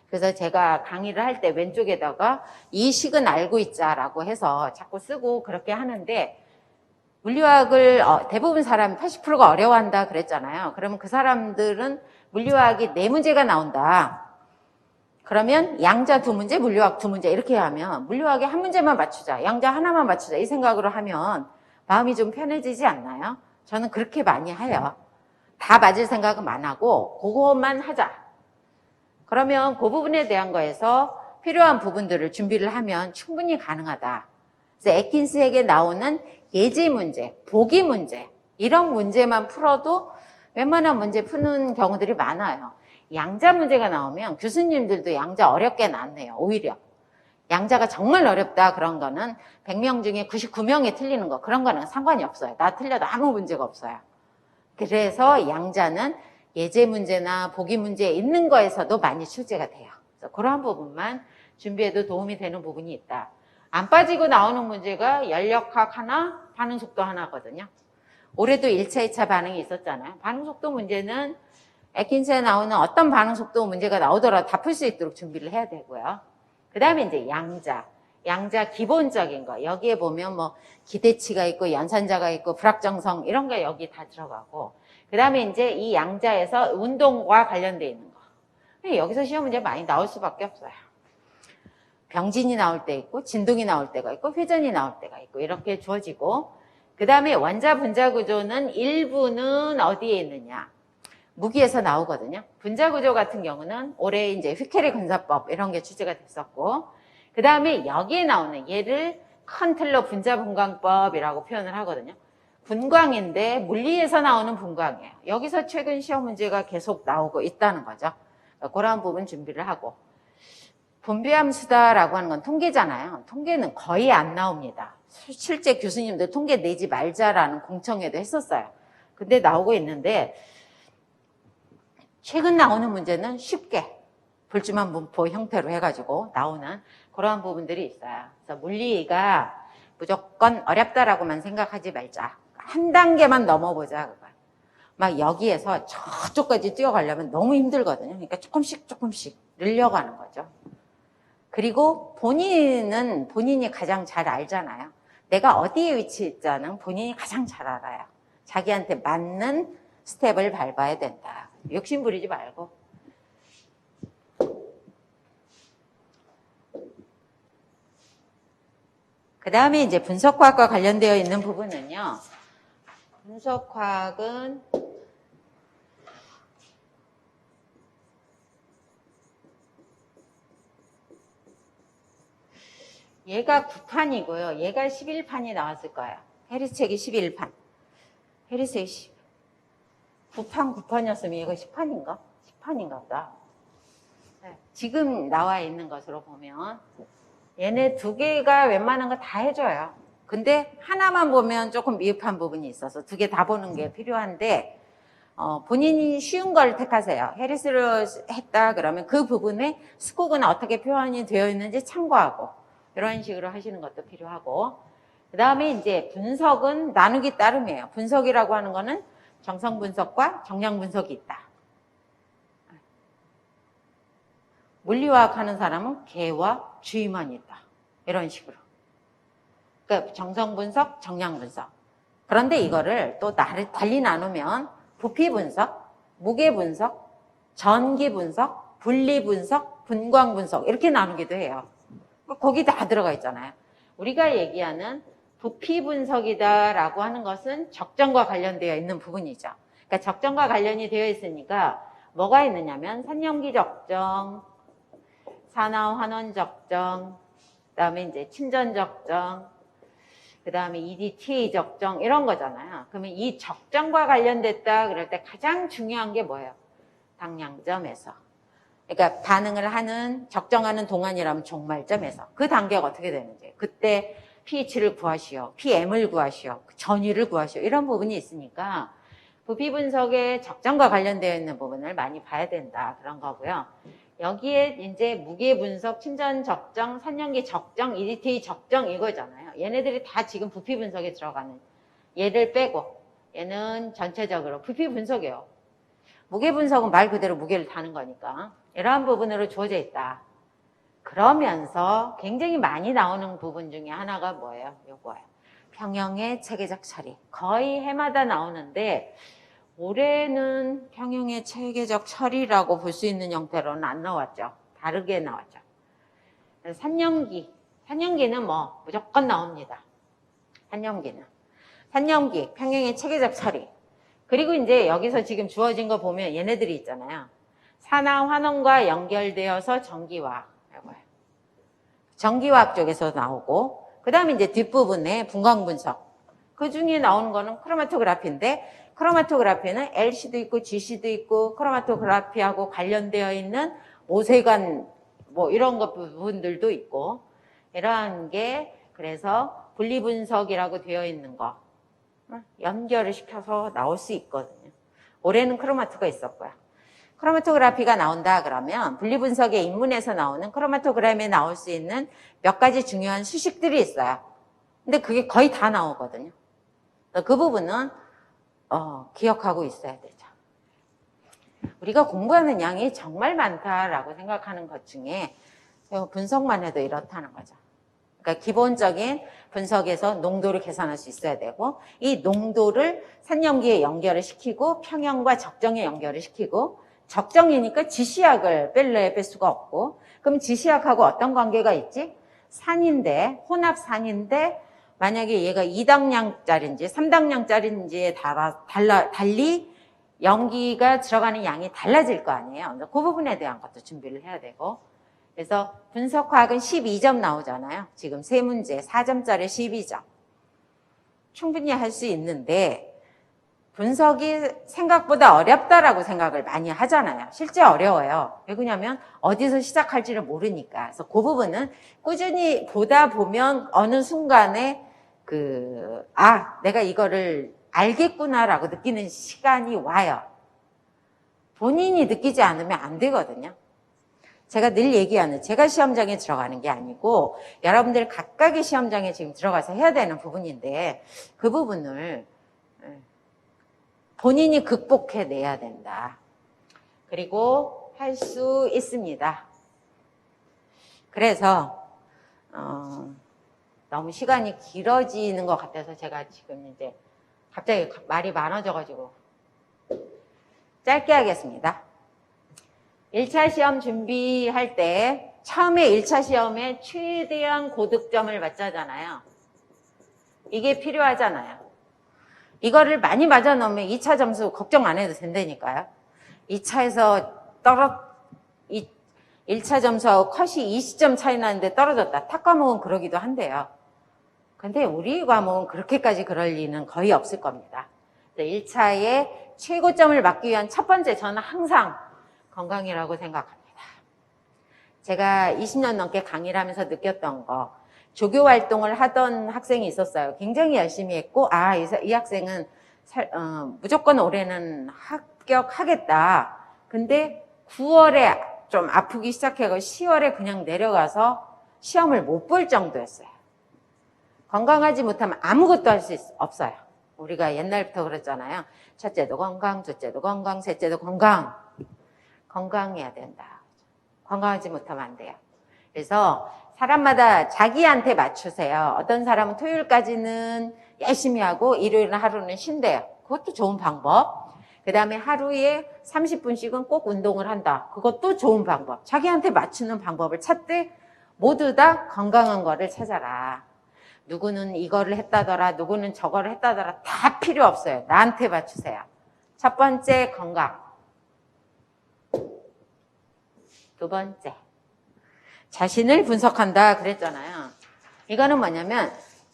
그래서 제가 강의를 할 때 왼쪽에다가 이 식은 알고 있자라고 해서 자꾸 쓰고 그렇게 하는데, 물리화학을 대부분 사람 80%가 어려워한다 그랬잖아요. 그러면 그 사람들은 물리화학이 4문제가 나온다. 그러면 양자 2문제, 물리화학 2문제 이렇게 하면 물리화학에 한 문제만 맞추자, 양자 하나만 맞추자 이 생각으로 하면 마음이 좀 편해지지 않나요? 저는 그렇게 많이 해요. 다 맞을 생각은 안 하고 그것만 하자. 그러면 그 부분에 대한 거에서 필요한 부분들을 준비를 하면 충분히 가능하다. 그래서 애킨스에게 나오는 예제 문제, 보기 문제 이런 문제만 풀어도 웬만한 문제 푸는 경우들이 많아요. 양자 문제가 나오면 교수님들도 양자 어렵게 놨네요. 오히려 양자가 정말 어렵다 그런 거는 100명 중에 99명이 틀리는 거, 그런 거는 상관이 없어요. 나 틀려도 아무 문제가 없어요. 그래서 양자는 예제 문제나 보기 문제에 있는 거에서도 많이 출제가 돼요. 그래서 그러한 부분만 준비해도 도움이 되는 부분이 있다. 안 빠지고 나오는 문제가 연력학 하나, 반응속도 하나거든요. 올해도 1차, 2차 반응이 있었잖아요. 반응속도 문제는 애킨스에 나오는 어떤 반응속도 문제가 나오더라도 다 풀 수 있도록 준비를 해야 되고요. 그 다음에 이제 양자 기본적인 거. 여기에 보면 뭐 기대치가 있고 연산자가 있고 불확정성 이런 거 여기 다 들어가고, 그 다음에 이제 이 양자에서 운동과 관련되어 있는 거. 여기서 시험 문제 많이 나올 수밖에 없어요. 병진이 나올 때 있고, 진동이 나올 때가 있고, 회전이 나올 때가 있고, 이렇게 주어지고, 그 다음에 원자 분자 구조는 일부는 어디에 있느냐? 무기에서 나오거든요. 분자 구조 같은 경우는 올해 이제 휘케리 근사법 이런 게 출제가 됐었고, 그 다음에 여기에 나오는 얘를 컨틀러 분자 분광법이라고 표현을 하거든요. 분광인데 물리에서 나오는 분광이에요. 여기서 최근 시험 문제가 계속 나오고 있다는 거죠. 그런 부분 준비를 하고, 분비함수다라고 하는 건 통계잖아요. 통계는 거의 안 나옵니다. 실제 교수님들 통계 내지 말자라는 공청회도 했었어요. 근데 나오고 있는데 최근 나오는 문제는 쉽게 불주만 분포 형태로 해가지고 나오는 그러한 부분들이 있어요. 그래서 물리가 무조건 어렵다라고만 생각하지 말자. 한 단계만 넘어보자. 막 여기에서 저쪽까지 뛰어가려면 너무 힘들거든요. 그러니까 조금씩 늘려가는 거죠. 그리고 본인이 가장 잘 알잖아요. 내가 어디에 위치했자는 본인이 가장 잘 알아요. 자기한테 맞는 스텝을 밟아야 된다. 욕심 부리지 말고. 그 다음에 이제 분석화학과 관련되어 있는 부분은요. 분석화학은 얘가 9판이고요. 얘가 11판이 나왔을 거예요. 해리스 책이 11판. 해리스 책이 9판이었으면 얘가 10판인가? 10판인가 보다. 네, 지금 나와 있는 것으로 보면 얘네 두 개가 웬만한 거 다 해줘요. 근데 하나만 보면 조금 미흡한 부분이 있어서 두 개 다 보는 게 필요한데 본인이 쉬운 걸 택하세요. 해리스를 했다 그러면 그 부분에 스코그는 어떻게 표현이 되어 있는지 참고하고 이런 식으로 하시는 것도 필요하고, 그 다음에 이제 분석은 나누기 따름이에요. 분석이라고 하는 거는 정성 분석과 정량 분석이 있다. 물리화학 하는 사람은 개와 쥐만 있다. 이런 식으로. 그러니까 정성 분석, 정량 분석. 그런데 이거를 또 달리 나누면 부피 분석, 무게 분석, 전기 분석, 분리 분석, 분광 분석 이렇게 나누기도 해요. 거기 다 들어가 있잖아요. 우리가 얘기하는 부피 분석이다라고 하는 것은 적정과 관련되어 있는 부분이죠. 그러니까 적정과 관련이 되어 있으니까 뭐가 있느냐면 산염기 적정, 산화환원 적정, 그다음에 이제 침전 적정, 그다음에 EDTA 적정 이런 거잖아요. 그러면 이 적정과 관련됐다 그럴 때 가장 중요한 게 뭐예요? 당량점에서. 그러니까 반응을 하는 적정하는 동안이라면 종말점에서 그 단계가 어떻게 되는지 그때 pH를 구하시오, pM을 구하시오, 전위를 구하시오 이런 부분이 있으니까 부피 분석의 적정과 관련되어 있는 부분을 많이 봐야 된다 그런 거고요. 여기에 이제 무게 분석, 침전 적정, 산염기 적정, EDTA 적정 이거잖아요. 얘네들이 다 지금 부피 분석에 들어가는 얘를 빼고 얘는 전체적으로 부피 분석이에요. 무게 분석은 말 그대로 무게를 다는 거니까 이러한 부분으로 주어져 있다. 그러면서 굉장히 많이 나오는 부분 중에 하나가 뭐예요? 요거예요. 평형의 체계적 처리. 거의 해마다 나오는데 올해는 평형의 체계적 처리라고 볼 수 있는 형태로는 안 나왔죠. 다르게 나왔죠. 산염기는 뭐 무조건 나옵니다. 산염기, 평형의 체계적 처리. 그리고 이제 여기서 지금 주어진 거 보면 얘네들이 있잖아요. 산화환원과 연결되어서 전기화학. 전기화학 쪽에서 나오고, 그 다음에 이제 뒷부분에 분광분석. 그 중에 나오는 거는 크로마토그래피인데, 크로마토그래피는 LC도 있고 GC도 있고, 크로마토그래피하고 관련되어 있는 오세관, 뭐 이런 것 부분들도 있고, 이러한 게, 그래서 분리분석이라고 되어 있는 거. 연결을 시켜서 나올 수 있거든요. 올해는 크로마토가 있었고요. 크로마토그래피가 나온다 그러면 분리분석의 입문에서 나오는 크로마토그램에 나올 수 있는 몇 가지 중요한 수식들이 있어요. 근데 그게 거의 다 나오거든요. 그 부분은 기억하고 있어야 되죠. 우리가 공부하는 양이 정말 많다라고 생각하는 것 중에 분석만 해도 이렇다는 거죠. 그러니까 기본적인 분석에서 농도를 계산할 수 있어야 되고 이 농도를 산염기에 연결을 시키고 평형과 적정에 연결을 시키고 적정이니까 지시약을 뺄 수가 없고 그럼 지시약하고 어떤 관계가 있지? 산인데 혼합산인데 만약에 얘가 2당량짜리인지 3당량짜리인지에 달리 연기가 들어가는 양이 달라질 거 아니에요. 그 부분에 대한 것도 준비를 해야 되고 그래서 분석화학은 12점 나오잖아요. 지금 세 문제 4점짜리 12점. 충분히 할 수 있는데 분석이 생각보다 어렵다라고 생각을 많이 하잖아요. 실제 어려워요. 왜 그러냐면 어디서 시작할지를 모르니까. 그래서 그 부분은 꾸준히 보다 보면 어느 순간에 내가 이거를 알겠구나라고 느끼는 시간이 와요. 본인이 느끼지 않으면 안 되거든요. 제가 늘 얘기하는 제가 시험장에 들어가는 게 아니고 여러분들 각각의 시험장에 지금 들어가서 해야 되는 부분인데 그 부분을 본인이 극복해내야 된다. 그리고 할 수 있습니다. 그래서 너무 시간이 길어지는 것 같아서 제가 지금 이제 갑자기 말이 많아져가지고 짧게 하겠습니다. 1차 시험 준비할 때 처음에 1차 시험에 최대한 고득점을 맞자잖아요. 이게 필요하잖아요. 이거를 많이 맞아 놓으면 2차 점수 걱정 안 해도 된다니까요. 2차에서 1차 점수하고 컷이 20점 차이 나는데 떨어졌다. 타 과목은 그러기도 한데요. 근데 우리 과목은 그렇게까지 그럴 리는 거의 없을 겁니다. 1차에 최고점을 맞기 위한 첫 번째 저는 항상 건강이라고 생각합니다. 제가 20년 넘게 강의를 하면서 느꼈던 거 조교 활동을 하던 학생이 있었어요. 굉장히 열심히 했고 이 학생은 무조건 올해는 합격하겠다. 근데 9월에 좀 아프기 시작하고 10월에 그냥 내려가서 시험을 못 볼 정도였어요. 건강하지 못하면 아무것도 할 수 없어요. 우리가 옛날부터 그랬잖아요. 첫째도 건강, 둘째도 건강, 셋째도 건강. 건강해야 된다. 건강하지 못하면 안 돼요. 그래서 사람마다 자기한테 맞추세요. 어떤 사람은 토요일까지는 열심히 하고 일요일 하루는 쉰대요. 그것도 좋은 방법. 그 다음에 하루에 30분씩은 꼭 운동을 한다. 그것도 좋은 방법. 자기한테 맞추는 방법을 찾되 모두 다 건강한 거를 찾아라. 누구는 이거를 했다더라, 누구는 저거를 했다더라, 다 필요 없어요. 나한테 맞추세요. 첫 번째, 건강. 두 번째, 자신을 분석한다 그랬잖아요. 이거는 뭐냐면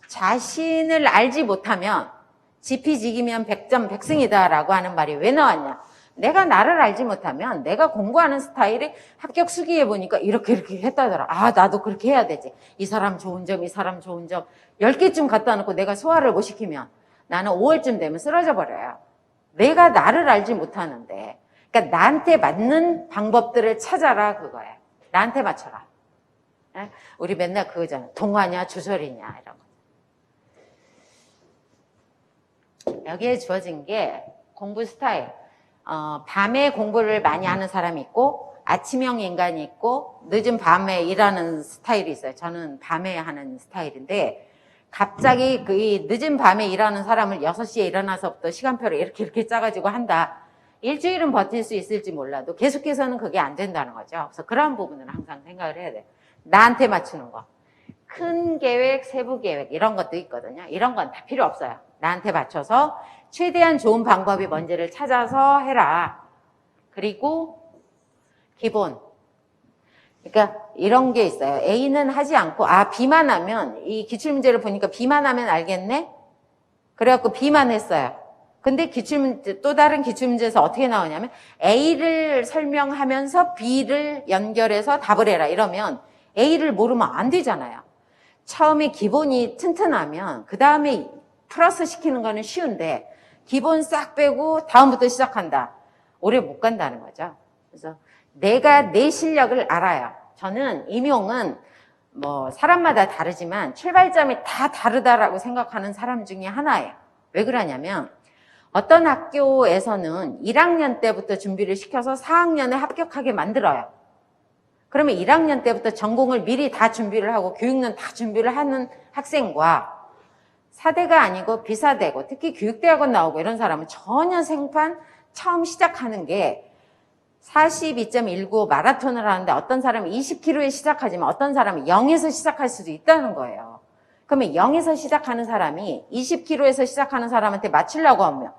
자신을 알지 못하면 지피지기면 백점 백승이다 라고 하는 말이 왜 나왔냐. 내가 나를 알지 못하면 내가 공부하는 스타일이 합격 수기해 보니까 이렇게 했다더라. 아, 나도 그렇게 해야 되지. 이 사람 좋은 점, 이 사람 좋은 점 10개쯤 갖다 놓고 내가 소화를 못 시키면 나는 5월쯤 되면 쓰러져 버려요. 내가 나를 알지 못하는데, 그러니까 나한테 맞는 방법들을 찾아라 그거예요. 나한테 맞춰라. 우리 맨날 그거잖아. 동화냐 주설이냐 이런 거. 여기에 주어진 게 공부 스타일. 밤에 공부를 많이 하는 사람이 있고 아침형 인간이 있고 늦은 밤에 일하는 스타일이 있어요. 저는 밤에 하는 스타일인데 갑자기 그 늦은 밤에 일하는 사람을 6시에 일어나서부터 시간표를 이렇게 짜가지고 한다. 일주일은 버틸 수 있을지 몰라도 계속해서는 그게 안 된다는 거죠. 그래서 그런 부분은 항상 생각을 해야 돼요. 나한테 맞추는 거. 큰 계획, 세부 계획 이런 것도 있거든요. 이런 건 다 필요 없어요. 나한테 맞춰서 최대한 좋은 방법이 뭔지를 찾아서 해라. 그리고 기본. 그러니까 이런 게 있어요. A는 하지 않고 B만 하면 이 기출문제를 보니까 B만 하면 알겠네? 그래갖고 B만 했어요. 근데 기출문제, 또 다른 기출문제에서 어떻게 나오냐면 A를 설명하면서 B를 연결해서 답을 해라 이러면 A를 모르면 안 되잖아요. 처음에 기본이 튼튼하면 그 다음에 플러스 시키는 거는 쉬운데 기본 싹 빼고 다음부터 시작한다. 오래 못 간다는 거죠. 그래서 내가 내 실력을 알아요. 저는 임용은 뭐 사람마다 다르지만 출발점이 다 다르다라고 생각하는 사람 중에 하나예요. 왜 그러냐면 어떤 학교에서는 1학년 때부터 준비를 시켜서 4학년에 합격하게 만들어요. 그러면 1학년 때부터 전공을 미리 다 준비를 하고 교육은 다 준비를 하는 학생과 사대가 아니고 비사대고 특히 교육대학원 나오고 이런 사람은 전혀 생판 처음 시작하는 게 42.195 마라톤을 하는데 어떤 사람은 20km에 시작하지만 어떤 사람은 0에서 시작할 수도 있다는 거예요. 그러면 0에서 시작하는 사람이 20km에서 시작하는 사람한테 맞추려고 하면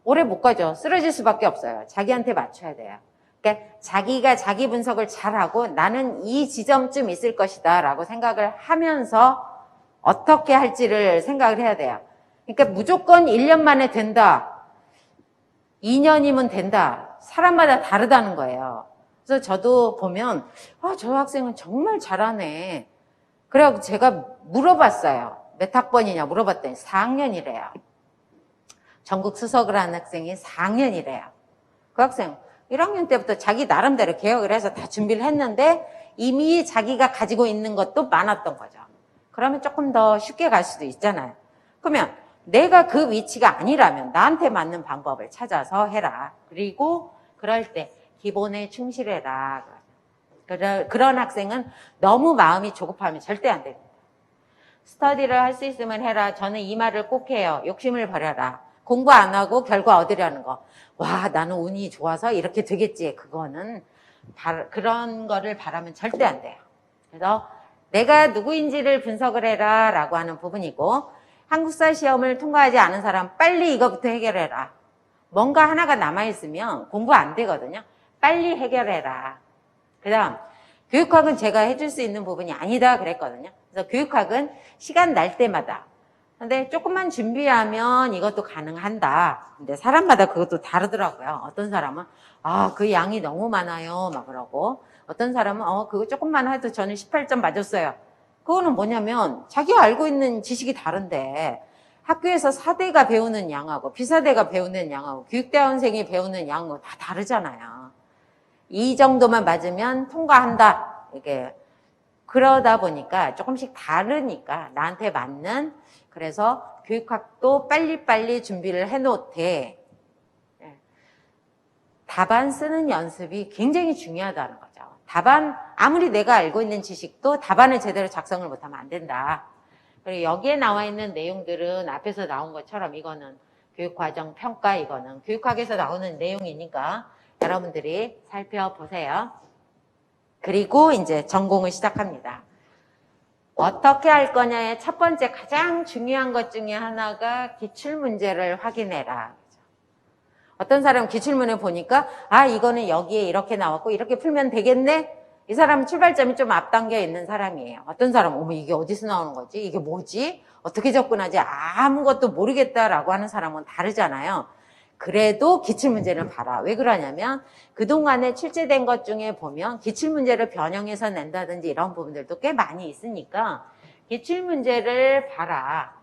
오래 못 가죠. 쓰러질 수밖에 없어요. 자기한테 맞춰야 돼요. 그러니까 자기가 자기 분석을 잘하고 나는 이 지점쯤 있을 것이다 라고 생각을 하면서 어떻게 할지를 생각을 해야 돼요. 그러니까 무조건 1년 만에 된다. 2년이면 된다. 사람마다 다르다는 거예요. 그래서 저도 보면 저 학생은 정말 잘하네. 그래서 제가 물어봤어요. 몇 학번이냐 물어봤더니 4학년이래요. 전국 수석을 하는 학생이 4학년이래요. 그 학생 1학년 때부터 자기 나름대로 개혁을 해서 다 준비를 했는데 이미 자기가 가지고 있는 것도 많았던 거죠. 그러면 조금 더 쉽게 갈 수도 있잖아요. 그러면 내가 그 위치가 아니라면 나한테 맞는 방법을 찾아서 해라. 그리고 그럴 때 기본에 충실해라. 그런 학생은 너무 마음이 조급하면 절대 안 됩니다. 스터디를 할 수 있으면 해라. 저는 이 말을 꼭 해요. 욕심을 버려라. 공부 안 하고 결과 얻으려는 거. 와, 나는 운이 좋아서 이렇게 되겠지. 그거는 그런 거를 바라면 절대 안 돼요. 그래서 내가 누구인지를 분석을 해라 라고 하는 부분이고 한국사 시험을 통과하지 않은 사람 빨리 이거부터 해결해라. 뭔가 하나가 남아있으면 공부 안 되거든요. 빨리 해결해라. 그 다음 교육학은 제가 해줄 수 있는 부분이 아니다 그랬거든요. 그래서 교육학은 시간 날 때마다 근데 조금만 준비하면 이것도 가능한다. 근데 사람마다 그것도 다르더라고요. 어떤 사람은 그 양이 너무 많아요 막 그러고 어떤 사람은 그거 조금만 해도 저는 18점 맞았어요. 그거는 뭐냐면 자기가 알고 있는 지식이 다른데 학교에서 사대가 배우는 양하고 비사대가 배우는 양하고 교육대학원생이 배우는 양하고 다 다르잖아요. 이 정도만 맞으면 통과한다. 이게 그러다 보니까 조금씩 다르니까 나한테 맞는 그래서 교육학도 빨리빨리 준비를 해놓되 답안 쓰는 연습이 굉장히 중요하다는 거죠. 답안, 아무리 내가 알고 있는 지식도 답안을 제대로 작성을 못하면 안 된다. 그리고 여기에 나와 있는 내용들은 앞에서 나온 것처럼 이거는 교육과정 평가, 이거는 교육학에서 나오는 내용이니까 여러분들이 살펴보세요. 그리고 이제 전공을 시작합니다. 어떻게 할 거냐의 첫 번째 가장 중요한 것 중에 하나가 기출문제를 확인해라. 어떤 사람은 기출문을 보니까 이거는 여기에 이렇게 나왔고 이렇게 풀면 되겠네? 이 사람은 출발점이 좀 앞당겨 있는 사람이에요. 어떤 사람은 어머 이게 어디서 나오는 거지? 이게 뭐지? 어떻게 접근하지? 아무것도 모르겠다라고 하는 사람은 다르잖아요. 그래도 기출문제를 봐라. 왜 그러냐면 그동안에 출제된 것 중에 보면 기출문제를 변형해서 낸다든지 이런 부분들도 꽤 많이 있으니까 기출문제를 봐라.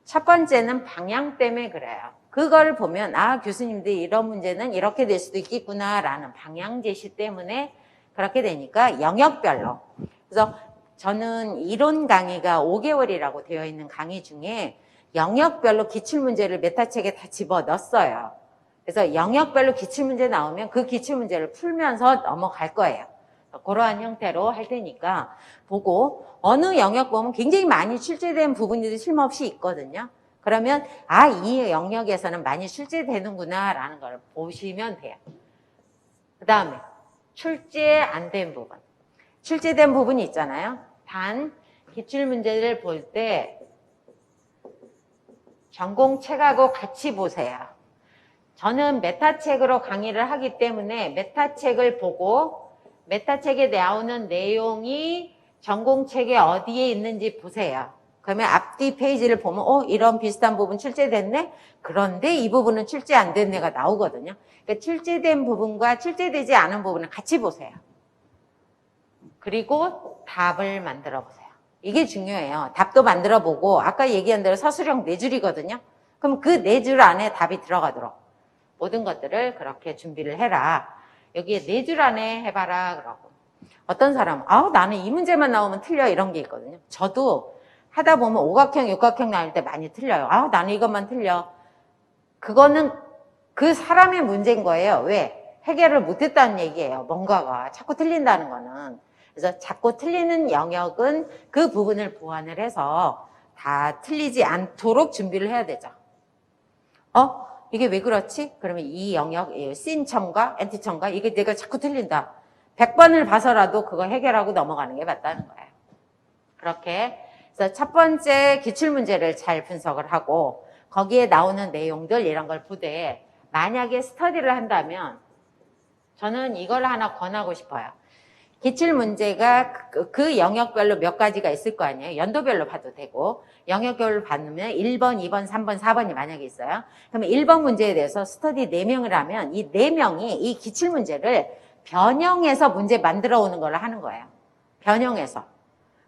첫 번째는 방향 때문에 그래요. 그걸 보면 교수님들이 이런 문제는 이렇게 될 수도 있겠구나라는 방향 제시 때문에 그렇게 되니까 영역별로. 그래서 저는 이론 강의가 5개월이라고 되어 있는 강의 중에 영역별로 기출문제를 메타책에 다 집어넣었어요. 그래서 영역별로 기출문제 나오면 그 기출문제를 풀면서 넘어갈 거예요. 그러한 형태로 할 테니까 보고 어느 영역 보면 굉장히 많이 출제된 부분이 틀림없이 있거든요. 그러면 이 영역에서는 많이 출제되는구나 라는 걸 보시면 돼요. 그 다음에 출제 안 된 부분. 출제된 부분이 있잖아요. 단 기출문제를 볼 때 전공책하고 같이 보세요. 저는 메타책으로 강의를 하기 때문에 메타책을 보고 메타책에 나오는 내용이 전공책에 어디에 있는지 보세요. 그러면 앞뒤 페이지를 보면 이런 비슷한 부분 출제됐네? 그런데 이 부분은 출제 안 된 애가 나오거든요. 그러니까 출제된 부분과 출제되지 않은 부분을 같이 보세요. 그리고 답을 만들어 보세요. 이게 중요해요. 답도 만들어 보고 아까 얘기한 대로 서술형 4줄이거든요. 그럼 그 4줄 안에 답이 들어가도록 모든 것들을 그렇게 준비를 해라. 여기에 4줄 안에 해봐라 그러고. 어떤 사람은 나는 이 문제만 나오면 틀려 이런 게 있거든요. 저도 하다 보면 오각형, 육각형 나올 때 많이 틀려요. 나는 이것만 틀려. 그거는 그 사람의 문제인 거예요. 왜? 해결을 못했다는 얘기예요. 뭔가가 자꾸 틀린다는 거는. 그래서 자꾸 틀리는 영역은 그 부분을 보완을 해서 다 틀리지 않도록 준비를 해야 되죠. 이게 왜 그렇지? 그러면 이 영역, 씬첨과 엔티첨과 이게 내가 자꾸 틀린다. 100번을 봐서라도 그거 해결하고 넘어가는 게 맞다는 거예요. 그렇게 그래서 첫 번째 기출문제를 잘 분석을 하고 거기에 나오는 내용들 이런 걸 보되 만약에 스터디를 한다면 저는 이걸 하나 권하고 싶어요. 기출문제가 그 영역별로 몇 가지가 있을 거 아니에요. 연도별로 봐도 되고 영역별로 받으면 1번, 2번, 3번, 4번이 만약에 있어요. 그러면 1번 문제에 대해서 스터디 4명을 하면 이 4명이 이 기출문제를 변형해서 문제 만들어 오는 걸 하는 거예요. 변형해서.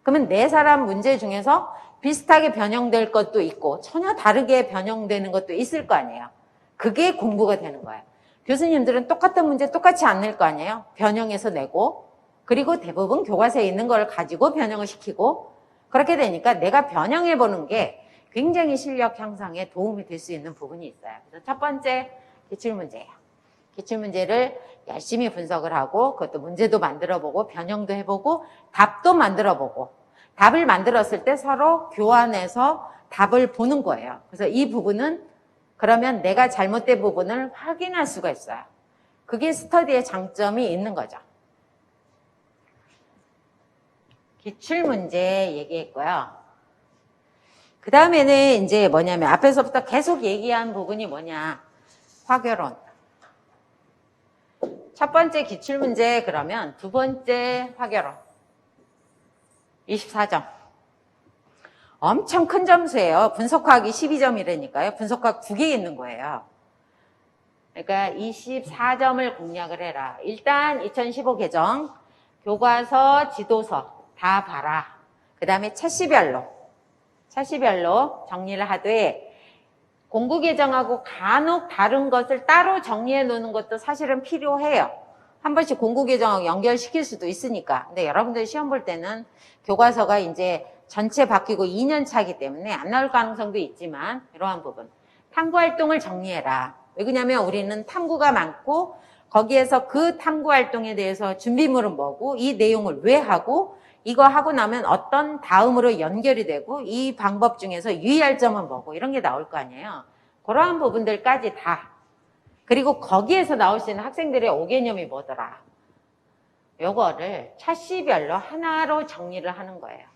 그러면 4사람 문제 중에서 비슷하게 변형될 것도 있고 전혀 다르게 변형되는 것도 있을 거 아니에요. 그게 공부가 되는 거예요. 교수님들은 똑같은 문제 똑같이 안 낼 거 아니에요. 변형해서 내고 그리고 대부분 교과서에 있는 걸 가지고 변형을 시키고 그렇게 되니까 내가 변형해보는 게 굉장히 실력 향상에 도움이 될 수 있는 부분이 있어요. 그래서 첫 번째 기출문제예요. 기출문제를 열심히 분석을 하고 그것도 문제도 만들어보고 변형도 해보고 답도 만들어보고 답을 만들었을 때 서로 교환해서 답을 보는 거예요. 그래서 이 부분은 그러면 내가 잘못된 부분을 확인할 수가 있어요. 그게 스터디의 장점이 있는 거죠. 기출문제 얘기했고요. 그 다음에는 이제 뭐냐면 앞에서부터 계속 얘기한 부분이 뭐냐. 화교론. 첫 번째 기출문제 그러면 두 번째 화교론. 24점. 엄청 큰 점수예요. 분석하기 12점이라니까요. 분석하기 2개 있는 거예요. 그러니까 24점을 공략을 해라. 일단 2015 개정, 교과서, 지도서 다 봐라. 그 다음에 차시별로 정리를 하되 공부 개정하고 간혹 다른 것을 따로 정리해 놓는 것도 사실은 필요해요. 한 번씩 공부 개정하고 연결시킬 수도 있으니까. 근데 여러분들 시험 볼 때는 교과서가 이제 전체 바뀌고 2년 차이기 때문에 안 나올 가능성도 있지만 이러한 부분. 탐구 활동을 정리해라. 왜 그러냐면 우리는 탐구가 많고 거기에서 그 탐구 활동에 대해서 준비물은 뭐고 이 내용을 왜 하고 이거 하고 나면 어떤 다음으로 연결이 되고 이 방법 중에서 유의할 점은 뭐고 이런 게 나올 거 아니에요. 그러한 부분들까지 다. 그리고 거기에서 나올 수 있는 학생들의 5개념이 뭐더라. 요거를 차시별로 하나로 정리를 하는 거예요.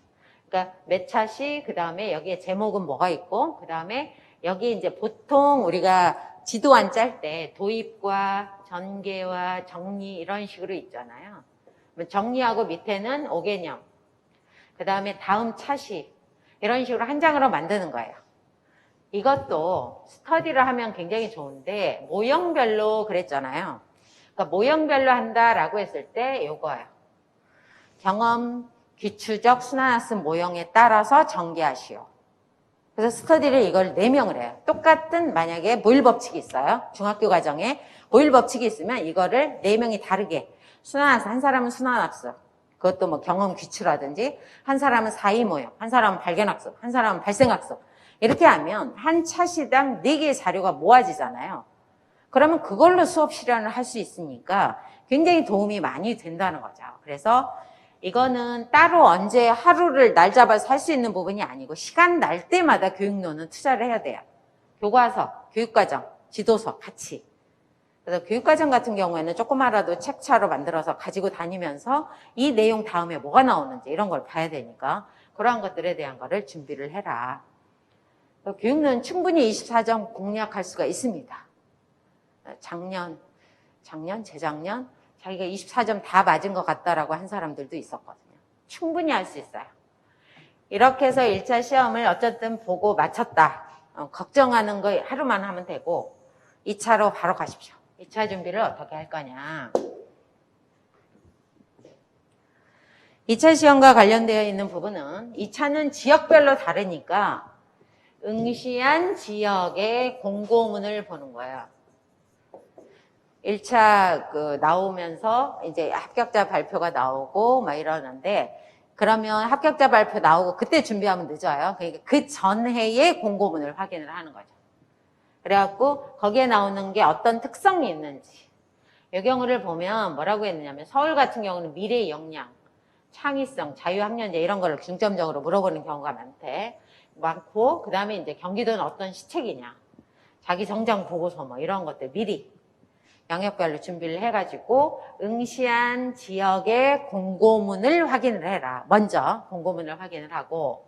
그러니까 몇 차시, 그 다음에 여기에 제목은 뭐가 있고, 그 다음에 여기 이제 보통 우리가 지도안 짤 때 도입과 전개와 정리 이런 식으로 있잖아요. 정리하고 밑에는 5개념, 그 다음에 다음 차시 이런 식으로 한 장으로 만드는 거예요. 이것도 스터디를 하면 굉장히 좋은데 모형별로 그랬잖아요. 그러니까 모형별로 한다라고 했을 때 요거예요. 경험, 귀추적, 순환학습 모형에 따라서 전개하시오. 그래서 스터디를 이걸 4명을 해요. 똑같은 만약에 모율법칙이 있어요. 중학교 과정에 모율법칙이 있으면 이거를 4명이 다르게 순환학습, 한 사람은 순환학습, 그것도 뭐 경험 귀추라든지 한 사람은 사이 모형, 한 사람은 발견학습, 한 사람은 발생학습 이렇게 하면 한 차시당 4개의 자료가 모아지잖아요. 그러면 그걸로 수업 실현을 할 수 있으니까 굉장히 도움이 많이 된다는 거죠. 그래서 이거는 따로 언제 하루를 날 잡아서 할 수 있는 부분이 아니고 시간 날 때마다 교육론은 투자를 해야 돼요. 교과서, 교육과정, 지도서 같이. 그래서 교육과정 같은 경우에는 조그마라도 책차로 만들어서 가지고 다니면서 이 내용 다음에 뭐가 나오는지 이런 걸 봐야 되니까 그러한 것들에 대한 거를 준비를 해라. 교육론 충분히 24점 공략할 수가 있습니다. 작년, 재작년 자기가 24점 다 맞은 것 같다라고 한 사람들도 있었거든요. 충분히 할 수 있어요. 이렇게 해서 1차 시험을 어쨌든 보고 마쳤다. 걱정하는 거 하루만 하면 되고 2차로 바로 가십시오. 2차 준비를 어떻게 할 거냐. 2차 시험과 관련되어 있는 부분은 2차는 지역별로 다르니까 응시한 지역의 공고문을 보는 거예요. 1차 나오면서 이제 합격자 발표가 나오고 막 이러는데 그러면 합격자 발표 나오고 그때 준비하면 늦어요. 그러니까 그 전해의 공고문을 확인을 하는 거죠. 그래갖고 거기에 나오는 게 어떤 특성이 있는지 이 경우를 보면 뭐라고 했느냐면 서울 같은 경우는 미래 역량, 창의성, 자유학년제 이런 거를 중점적으로 물어보는 경우가 많고 그 다음에 이제 경기도는 어떤 시책이냐 자기 성장 보고서 뭐 이런 것들 미리 영역별로 준비를 해가지고 응시한 지역의 공고문을 확인을 해라. 먼저 공고문을 확인을 하고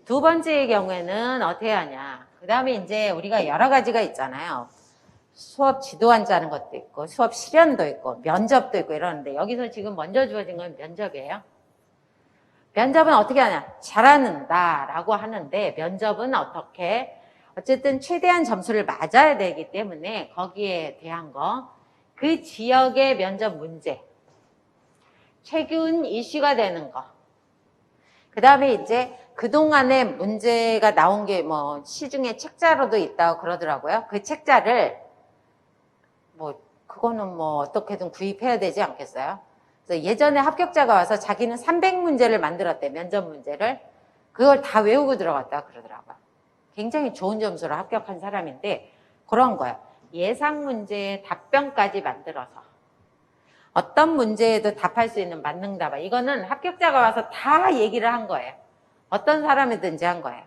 두 번째의 경우에는 어떻게 하냐. 그 다음에 이제 우리가 여러 가지가 있잖아요. 수업 지도안 짜는 것도 있고 수업 실현도 있고 면접도 있고 이러는데 여기서 지금 먼저 주어진 건 면접이에요. 면접은 어떻게 하냐. 잘하는다라고 하는데 면접은 어떻게 어쨌든 최대한 점수를 맞아야 되기 때문에 거기에 대한 거, 그 지역의 면접 문제, 최근 이슈가 되는 거, 그 다음에 이제 그동안에 문제가 나온 게 뭐 시중에 책자로도 있다고 그러더라고요. 그 책자를 그거는 어떻게든 구입해야 되지 않겠어요? 그래서 예전에 합격자가 와서 자기는 300문제를 만들었대, 면접 문제를. 그걸 다 외우고 들어갔다 그러더라고요. 굉장히 좋은 점수로 합격한 사람인데 그런 거예요. 예상 문제의 답변까지 만들어서 어떤 문제에도 답할 수 있는 만능답안. 이거는 합격자가 와서 다 얘기를 한 거예요. 어떤 사람이든지 한 거예요.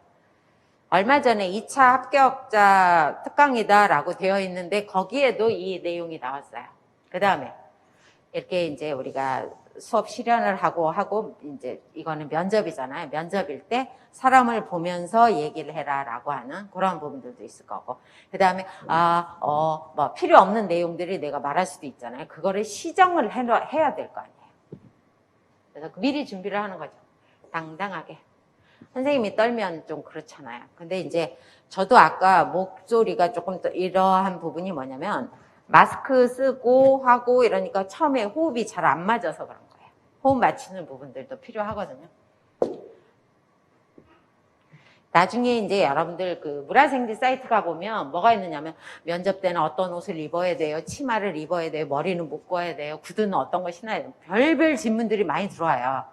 얼마 전에 2차 합격자 특강이다라고 되어 있는데 거기에도 이 내용이 나왔어요. 그 다음에 이렇게 이제 우리가 수업 실현을 하고 이제 이거는 면접이잖아요. 면접일 때 사람을 보면서 얘기를 해라라고 하는 그런 부분들도 있을 거고. 그 다음에 필요 없는 내용들이 내가 말할 수도 있잖아요. 그거를 시정을 해야 될 거 아니에요. 그래서 미리 준비를 하는 거죠. 당당하게. 선생님이 떨면 좀 그렇잖아요. 근데 이제 저도 아까 목소리가 조금 더 이러한 부분이 뭐냐면 마스크 쓰고 하고 이러니까 처음에 호흡이 잘 안 맞아서 그런 거예요. 호흡 맞추는 부분들도 필요하거든요. 나중에 이제 여러분들 그 물화생지 사이트 가보면 뭐가 있느냐면 면접 때는 어떤 옷을 입어야 돼요. 치마를 입어야 돼요. 머리는 묶어야 돼요. 구두는 어떤 거 신어야 돼요. 별별 질문들이 많이 들어와요.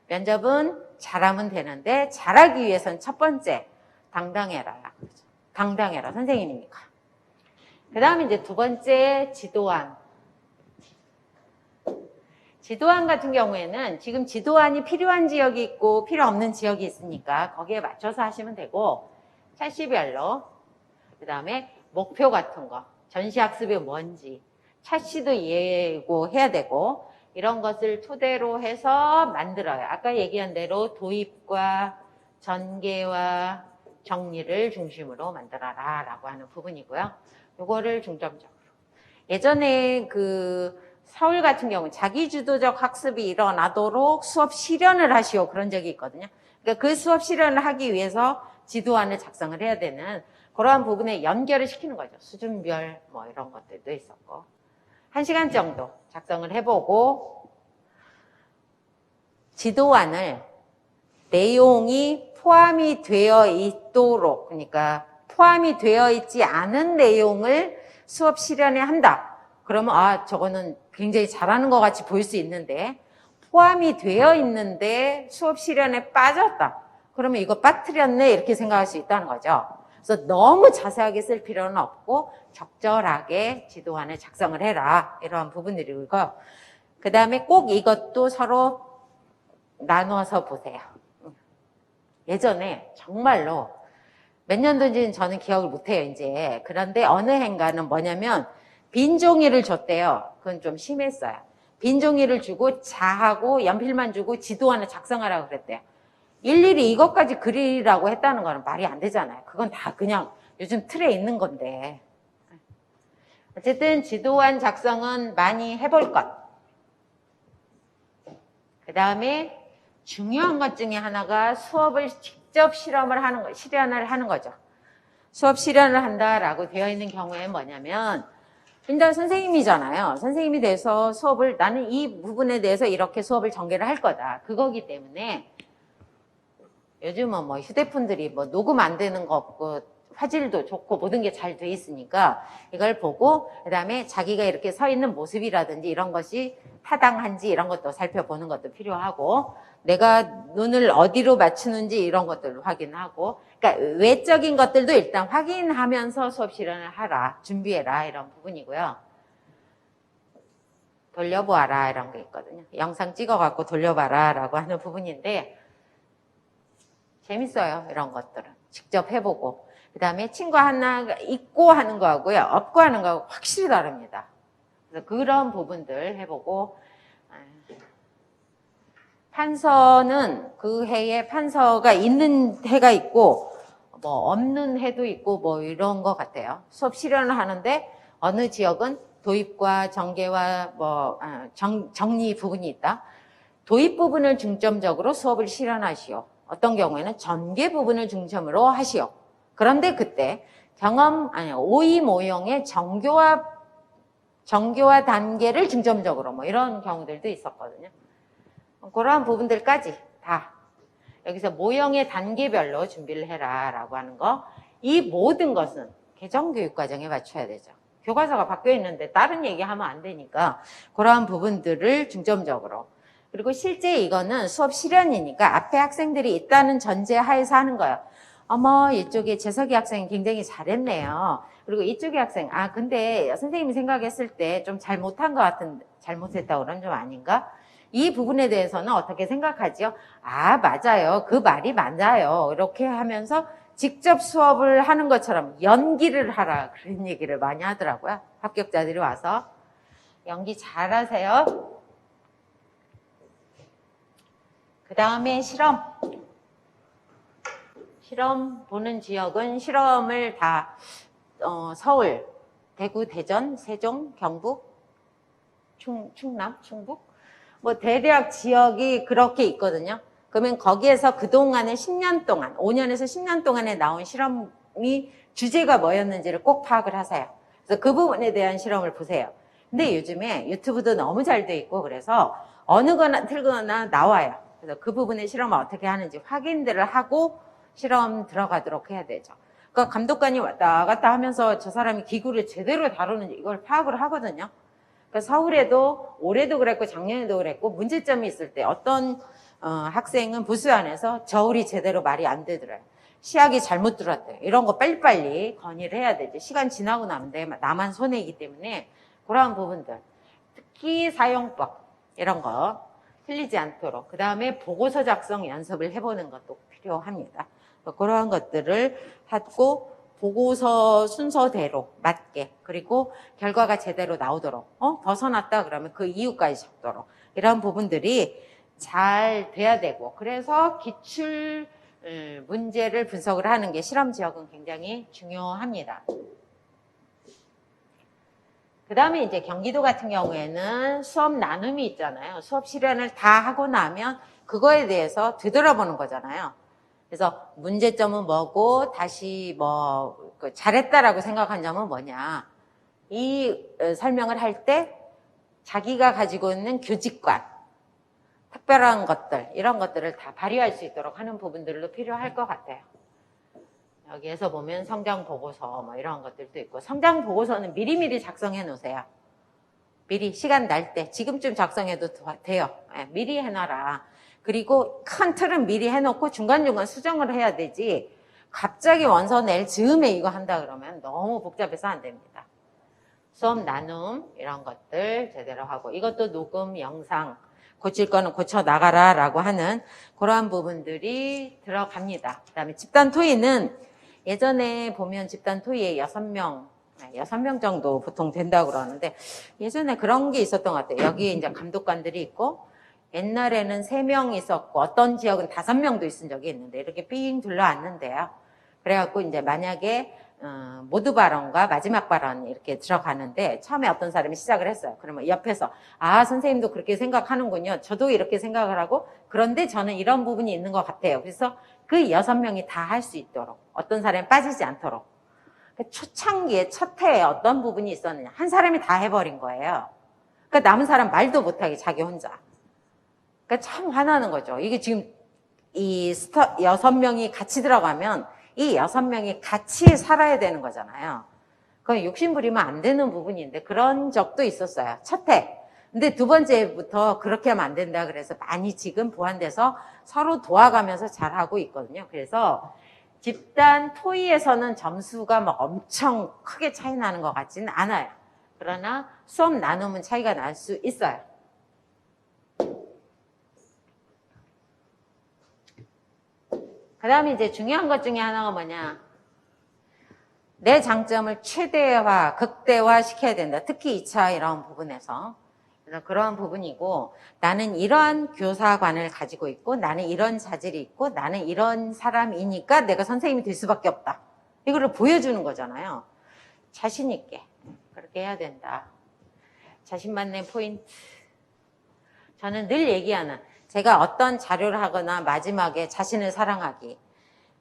면접은 잘하면 되는데 잘하기 위해서는 첫 번째 당당해라. 당당해라. 선생님이니까. 그 다음에 이제 두 번째 지도안. 지도안 같은 경우에는 지금 지도안이 필요한 지역이 있고 필요 없는 지역이 있으니까 거기에 맞춰서 하시면 되고 차시별로 그 다음에 목표 같은 거 전시학습이 뭔지 차시도 예고해야 되고 이런 것을 토대로 해서 만들어요. 아까 얘기한 대로 도입과 전개와 정리를 중심으로 만들어라 라고 하는 부분이고요. 요거를 중점적으로. 예전에 서울 같은 경우 자기주도적 학습이 일어나도록 수업 실현을 하시오 그런 적이 있거든요. 그러니까 그 수업 실현을 하기 위해서 지도안을 작성을 해야 되는 그러한 부분에 연결을 시키는 거죠. 수준별 뭐 이런 것들도 있었고 1시간 정도 작성을 해보고 지도안을 내용이 포함이 되어 있도록 그러니까 포함이 되어 있지 않은 내용을 수업 실현에 한다. 그러면 저거는 굉장히 잘하는 것 같이 보일 수 있는데 포함이 되어 있는데 수업 실현에 빠졌다. 그러면 이거 빠뜨렸네 이렇게 생각할 수 있다는 거죠. 그래서 너무 자세하게 쓸 필요는 없고 적절하게 지도안을 작성을 해라. 이러한 부분들이고 그 다음에 꼭 이것도 서로 나눠서 보세요. 예전에 정말로 몇 년도인지는 저는 기억을 못해요 이제. 그런데 어느 해인가는 뭐냐면 빈 종이를 줬대요. 그건 좀 심했어요. 빈 종이를 주고 자하고 연필만 주고 지도안을 작성하라고 그랬대요. 일일이 이것까지 그리라고 했다는 거는 말이 안 되잖아요. 그건 다 그냥 요즘 틀에 있는 건데. 어쨌든 지도안 작성은 많이 해볼 것. 그 다음에 중요한 것 중에 하나가 수업을 직접 실현을 하는 거죠. 수업 실현을 한다라고 되어 있는 경우에 뭐냐면 일단 선생님이잖아요. 선생님이 돼서 수업을 나는 이 부분에 대해서 이렇게 수업을 전개를 할 거다. 그거기 때문에 요즘은 뭐 휴대폰들이 뭐 녹음 안 되는 거 없고 화질도 좋고 모든 게 잘 돼 있으니까 이걸 보고 그다음에 자기가 이렇게 서 있는 모습이라든지 이런 것이 타당한지 이런 것도 살펴보는 것도 필요하고 내가 눈을 어디로 맞추는지 이런 것들을 확인하고 그러니까 외적인 것들도 일단 확인하면서 수업 실현을 하라, 준비해라 이런 부분이고요. 돌려보아라 이런 게 있거든요. 영상 찍어갖고 돌려봐라 라고 하는 부분인데 재밌어요. 이런 것들은. 직접 해보고. 그 다음에 친구 하나 있고 하는 거하고요. 없고 하는 거하고 확실히 다릅니다. 그래서 그런 부분들 해보고 판서는 그 해에 판서가 있는 해가 있고 뭐 없는 해도 있고 뭐 이런 것 같아요. 수업 실현을 하는데 어느 지역은 도입과 전개와 뭐 정리 부분이 있다. 도입 부분을 중점적으로 수업을 실현하시오. 어떤 경우에는 전개 부분을 중점으로 하시오. 그런데 그때 오이 모형의 정교와 단계를 중점적으로 뭐 이런 경우들도 있었거든요. 그러한 부분들까지 다 여기서 모형의 단계별로 준비를 해라 라고 하는 거. 이 모든 것은 개정교육과정에 맞춰야 되죠. 교과서가 바뀌어 있는데 다른 얘기하면 안 되니까 그러한 부분들을 중점적으로. 그리고 실제 이거는 수업 실현이니까 앞에 학생들이 있다는 전제 하에서 하는 거예요. 어머 이쪽에 재석이 학생이 굉장히 잘했네요. 그리고 이쪽의 학생 근데 선생님이 생각했을 때 좀 잘못한 것 같은데 잘못했다고 그러면 좀 아닌가? 이 부분에 대해서는 어떻게 생각하지요? 맞아요. 그 말이 맞아요. 이렇게 하면서 직접 수업을 하는 것처럼 연기를 하라 그런 얘기를 많이 하더라고요. 합격자들이 와서 연기 잘하세요. 그 다음에 실험 보는 지역은 실험을 다 서울, 대구, 대전, 세종, 경북, 충남, 충북 뭐 대략 지역이 그렇게 있거든요. 그러면 거기에서 그동안에 10년 동안 5년에서 10년 동안에 나온 실험이 주제가 뭐였는지를 꼭 파악을 하세요. 그래서 그 부분에 대한 실험을 보세요. 근데 요즘에 유튜브도 너무 잘 돼 있고 그래서 어느 거나 틀거나 나와요. 그래서 그 부분의 실험을 어떻게 하는지 확인들을 하고 실험 들어가도록 해야 되죠. 그러니까 감독관이 왔다 갔다 하면서 저 사람이 기구를 제대로 다루는지 이걸 파악을 하거든요. 그러니까 서울에도 올해도 그랬고 작년에도 그랬고 문제점이 있을 때 어떤 학생은 부스 안에서 저울이 제대로 말이 안 되더래요. 시약이 잘못 들어왔대요. 이런 거 빨리빨리 건의를 해야 되지. 시간 지나고 나면 나만 손해이기 때문에 그러한 부분들, 특히 사용법 이런 거 틀리지 않도록, 그 다음에 보고서 작성 연습을 해보는 것도 필요합니다. 그러한 것들을 하고 보고서 순서대로 맞게, 그리고 결과가 제대로 나오도록, 벗어났다 그러면 그 이유까지 적도록, 이런 부분들이 잘 돼야 되고, 그래서 기출 문제를 분석을 하는 게 실험 지역은 굉장히 중요합니다. 그 다음에 이제 경기도 같은 경우에는 수업 나눔이 있잖아요. 수업 실현을 다 하고 나면 그거에 대해서 되돌아보는 거잖아요. 그래서 문제점은 뭐고, 다시 잘했다라고 생각한 점은 뭐냐. 이 설명을 할 때 자기가 가지고 있는 교직관, 특별한 것들, 이런 것들을 다 발휘할 수 있도록 하는 부분들도 필요할 것 같아요. 여기에서 보면 성장 보고서 이런 것들도 있고, 성장 보고서는 미리미리 작성해 놓으세요. 미리 시간 날 때 지금쯤 작성해도 돼요. 미리 해놔라. 그리고 큰 틀은 미리 해놓고 중간중간 수정을 해야 되지, 갑자기 원서 낼 즈음에 이거 한다 그러면 너무 복잡해서 안 됩니다. 수업 나눔 이런 것들 제대로 하고, 이것도 녹음 영상 고칠 거는 고쳐 나가라 라고 하는 그러한 부분들이 들어갑니다. 그 다음에 집단 토의는 예전에 보면 집단 토의에 6명 정도 보통 된다고 그러는데, 예전에 그런 게 있었던 것 같아요. 여기 이제 감독관들이 있고, 옛날에는 3명 있었고, 어떤 지역은 5명도 있은 적이 있는데, 이렇게 삥 둘러앉는데요. 그래갖고 이제 만약에 모두 발언과 마지막 발언 이렇게 들어가는데, 처음에 어떤 사람이 시작을 했어요. 그러면 옆에서 선생님도 그렇게 생각하는군요. 저도 이렇게 생각을 하고, 그런데 저는 이런 부분이 있는 것 같아요. 그래서 그 6명이 다 할 수 있도록, 어떤 사람이 빠지지 않도록. 초창기에 첫 해에 어떤 부분이 있었느냐, 한 사람이 다 해버린 거예요. 그러니까 남은 사람 말도 못하게 자기 혼자. 그러니까 참 화나는 거죠. 이게 지금 이 6명이 같이 들어가면 이 6명이 같이 살아야 되는 거잖아요. 그건 욕심부리면 안 되는 부분인데, 그런 적도 있었어요. 첫 해. 근데 두 번째부터 그렇게 하면 안 된다 그래서 많이 지금 보완돼서 서로 도와가면서 잘하고 있거든요. 그래서 집단 토의에서는 점수가 막 엄청 크게 차이 나는 것 같지는 않아요. 그러나 수업 나눔은 차이가 날 수 있어요. 그 다음에 이제 중요한 것 중에 하나가 뭐냐. 내 장점을 최대화, 극대화 시켜야 된다. 특히 2차 이런 부분에서. 그래서 그런 부분이고, 나는 이러한 교사관을 가지고 있고, 나는 이런 자질이 있고, 나는 이런 사람이니까 내가 선생님이 될 수밖에 없다. 이거를 보여주는 거잖아요. 자신 있게 그렇게 해야 된다. 자신만의 포인트. 저는 늘 얘기하는, 제가 어떤 자료를 하거나 마지막에 자신을 사랑하기,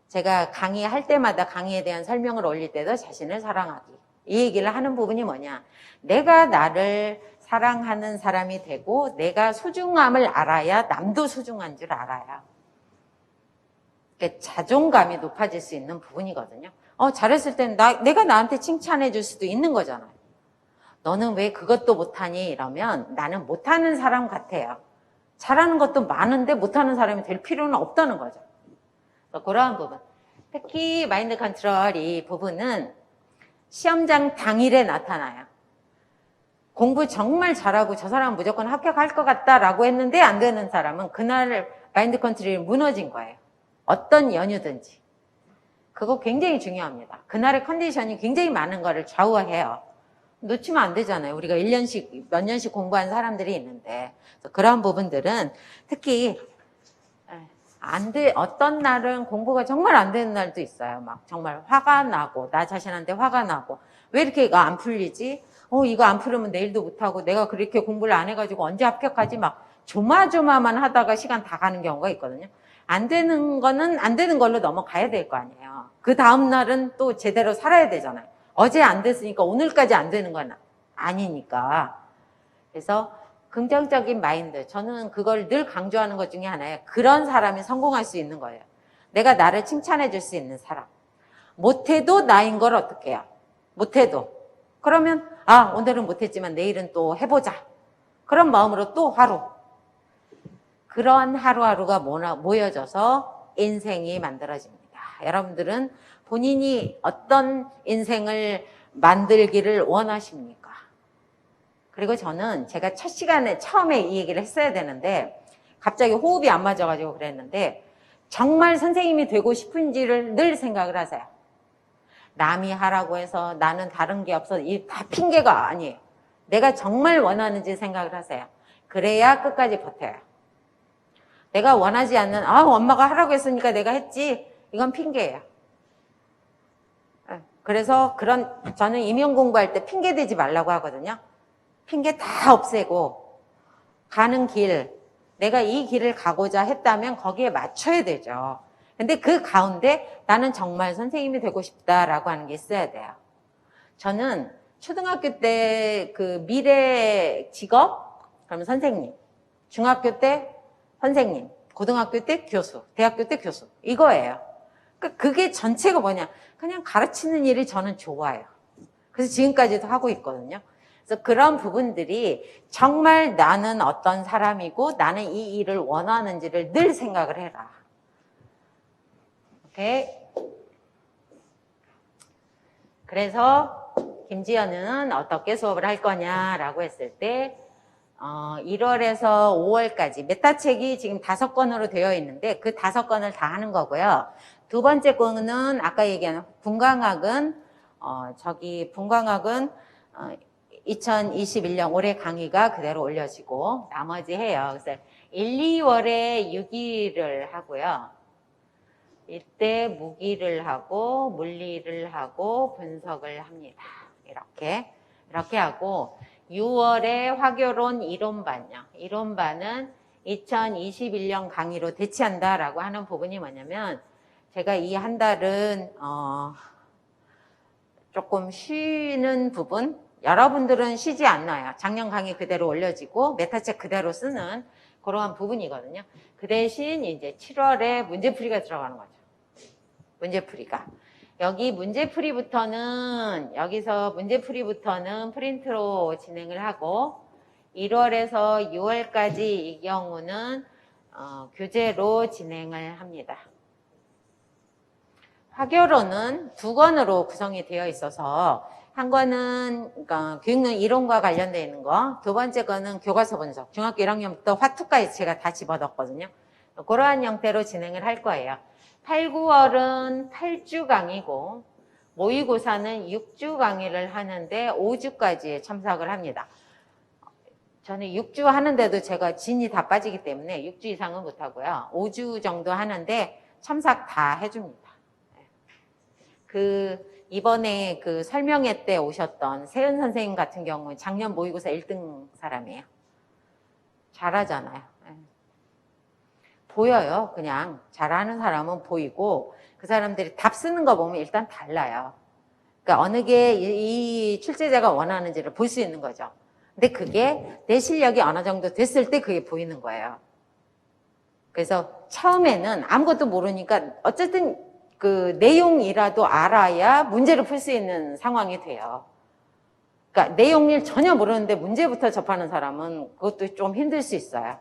제가 강의할 때마다 강의에 대한 설명을 올릴 때도 자신을 사랑하기, 이 얘기를 하는 부분이 뭐냐, 내가 나를 사랑하는 사람이 되고 내가 소중함을 알아야 남도 소중한 줄 알아야, 그러니까 자존감이 높아질 수 있는 부분이거든요. 잘했을 때는 내가 나한테 칭찬해 줄 수도 있는 거잖아요. 너는 왜 그것도 못하니? 이러면 나는 못하는 사람 같아요. 잘하는 것도 많은데 못하는 사람이 될 필요는 없다는 거죠. 그러한 부분, 특히 마인드 컨트롤 이 부분은 시험장 당일에 나타나요. 공부 정말 잘하고 저 사람은 무조건 합격할 것 같다라고 했는데 안 되는 사람은 그날 마인드 컨트롤이 무너진 거예요. 어떤 연유든지. 그거 굉장히 중요합니다. 그날의 컨디션이 굉장히 많은 거를 좌우해요. 놓치면 안 되잖아요. 우리가 1년씩, 몇 년씩 공부한 사람들이 있는데. 그런 부분들은 특히 어떤 날은 공부가 정말 안 되는 날도 있어요. 막 정말 화가 나고, 나 자신한테 화가 나고, 왜 이렇게 이거 안 풀리지? 이거 안 풀으면 내일도 못하고, 내가 그렇게 공부를 안 해가지고 언제 합격하지? 막 조마조마만 하다가 시간 다 가는 경우가 있거든요. 안 되는 거는 안 되는 걸로 넘어가야 될 거 아니에요. 그 다음 날은 또 제대로 살아야 되잖아요. 어제 안 됐으니까 오늘까지 안 되는 건 아니니까. 그래서 긍정적인 마인드, 저는 그걸 늘 강조하는 것 중에 하나예요. 그런 사람이 성공할 수 있는 거예요. 내가 나를 칭찬해 줄 수 있는 사람. 못해도 나인 걸 어떻게 해요? 못해도. 그러면 오늘은 못했지만 내일은 또 해보자. 그런 마음으로 또 하루. 그런 하루하루가 모여져서 인생이 만들어집니다. 여러분들은 본인이 어떤 인생을 만들기를 원하십니까? 그리고 저는 제가 첫 시간에 처음에 이 얘기를 했어야 되는데 갑자기 호흡이 안 맞아가지고 그랬는데, 정말 선생님이 되고 싶은지를 늘 생각을 하세요. 남이 하라고 해서 나는 다른 게 없어, 이 다 핑계가 아니에요. 내가 정말 원하는지 생각을 하세요. 그래야 끝까지 버텨요. 내가 원하지 않는, 엄마가 하라고 했으니까 내가 했지, 이건 핑계예요. 그래서 저는 임용 공부할 때 핑계 대지 말라고 하거든요. 핑계 다 없애고 가는 길, 내가 이 길을 가고자 했다면 거기에 맞춰야 되죠. 근데 그 가운데 나는 정말 선생님이 되고 싶다라고 하는 게 있어야 돼요. 저는 초등학교 때 그 미래 직업, 그러면 선생님, 중학교 때 선생님, 고등학교 때 교수, 대학교 때 교수, 이거예요. 그게 전체가 뭐냐, 그냥 가르치는 일이 저는 좋아요. 그래서 지금까지도 하고 있거든요. 그래서 그런 부분들이 정말 나는 어떤 사람이고 나는 이 일을 원하는지를 늘 생각을 해라. 오케이? 그래서 김지연은 어떻게 수업을 할 거냐라고 했을 때 1월에서 5월까지 메타책이 지금 5권으로 되어 있는데 그 5권을 다 하는 거고요. 두 번째 거는 아까 얘기한 분광학은 분광학은 2021년 올해 강의가 그대로 올려지고 나머지 해요. 그래서 1, 2월에 유기를 하고요. 이때 무기를 하고 물리를 하고 분석을 합니다. 이렇게 하고 6월에 화교론 이론반요. 이론반은 2021년 강의로 대체한다라고 하는 부분이 뭐냐면, 제가 이 한 달은 조금 쉬는 부분, 여러분들은 쉬지 않나요? 작년 강의 그대로 올려지고 메타책 그대로 쓰는 그러한 부분이거든요. 그 대신 이제 7월에 문제풀이가 들어가는 거죠. 문제풀이가. 여기서 문제풀이부터는 프린트로 진행을 하고 1월에서 6월까지 이 경우는 교재로 진행을 합니다. 화교론은 2권으로 구성이 되어 있어서 한 권은 그러니까 교육능 이론과 관련되어 있는 거, 두 번째 거는 교과서 분석, 중학교 1학년부터 화투까지 제가 다 집어넣었거든요. 그러한 형태로 진행을 할 거예요. 8, 9월은 8주 강의고 모의고사는 6주 강의를 하는데 5주까지 참석을 합니다. 저는 6주 하는데도 제가 진이 다 빠지기 때문에 6주 이상은 못하고요. 5주 정도 하는데 참석 다 해줍니다. 이번에 그 설명회 때 오셨던 세은 선생님 같은 경우는 작년 모의고사 1등 사람이에요. 잘하잖아요. 보여요. 그냥 잘하는 사람은 보이고 그 사람들이 답 쓰는 거 보면 일단 달라요. 그러니까 어느 게 이 출제자가 원하는지를 볼 수 있는 거죠. 근데 그게 내 실력이 어느 정도 됐을 때 그게 보이는 거예요. 그래서 처음에는 아무것도 모르니까 어쨌든 그 내용이라도 알아야 문제를 풀 수 있는 상황이 돼요. 그러니까 내용을 전혀 모르는데 문제부터 접하는 사람은 그것도 좀 힘들 수 있어요.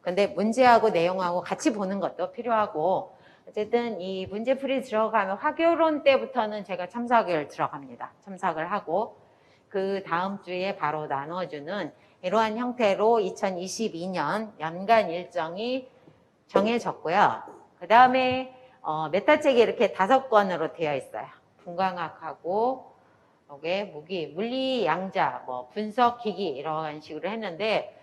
근데 문제하고 내용하고 같이 보는 것도 필요하고, 어쨌든 이 문제풀이 들어가면 화교론 때부터는 제가 참석을 들어갑니다. 참석을 하고 그 다음 주에 바로 나눠주는 이러한 형태로 2022년 연간 일정이 정해졌고요. 그 다음에 메타책이 이렇게 5권으로 되어 있어요. 분광학하고 여기에 무기, 물리, 양자, 분석, 기기 이런 식으로 했는데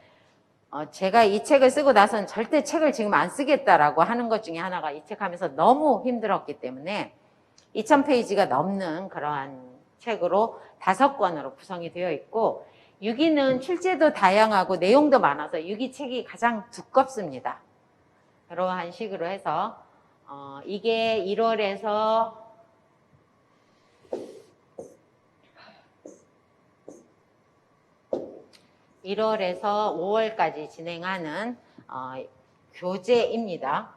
제가 이 책을 쓰고 나서는 절대 책을 지금 안 쓰겠다라고 하는 것 중에 하나가 이 책 하면서 너무 힘들었기 때문에 2000페이지가 넘는 그러한 책으로 5권으로 구성이 되어 있고, 유기는 출제도 다양하고 내용도 많아서 유기 책이 가장 두껍습니다. 그러한 식으로 해서 이게 1월에서 5월까지 진행하는 교재입니다.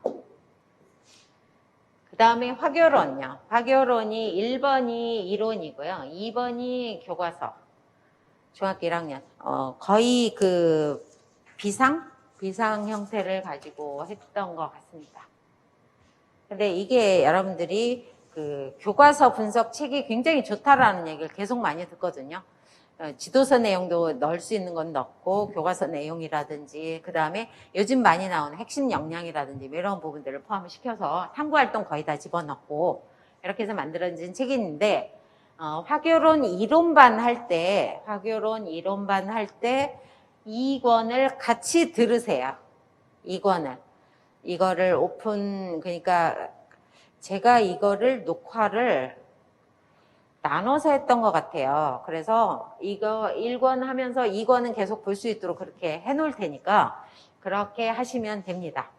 그 다음에 화교론요. 화교론이 1번이 이론이고요. 2번이 교과서. 중학교 1학년. 거의 그 비상 형태를 가지고 했던 것 같습니다. 근데 이게 여러분들이 그 교과서 분석 책이 굉장히 좋다라는 얘기를 계속 많이 듣거든요. 지도서 내용도 넣을 수 있는 건 넣고 교과서 내용이라든지 그 다음에 요즘 많이 나오는 핵심 역량이라든지 이런 부분들을 포함시켜서 탐구활동 거의 다 집어넣고 이렇게 해서 만들어진 책이 있는데 화교론 이론반 할 때 2권을 같이 들으세요. 2권을 이거를 그러니까 제가 이거를 녹화를 나눠서 했던 것 같아요. 그래서 이거 1권 하면서 2권은 계속 볼 수 있도록 그렇게 해놓을 테니까 그렇게 하시면 됩니다.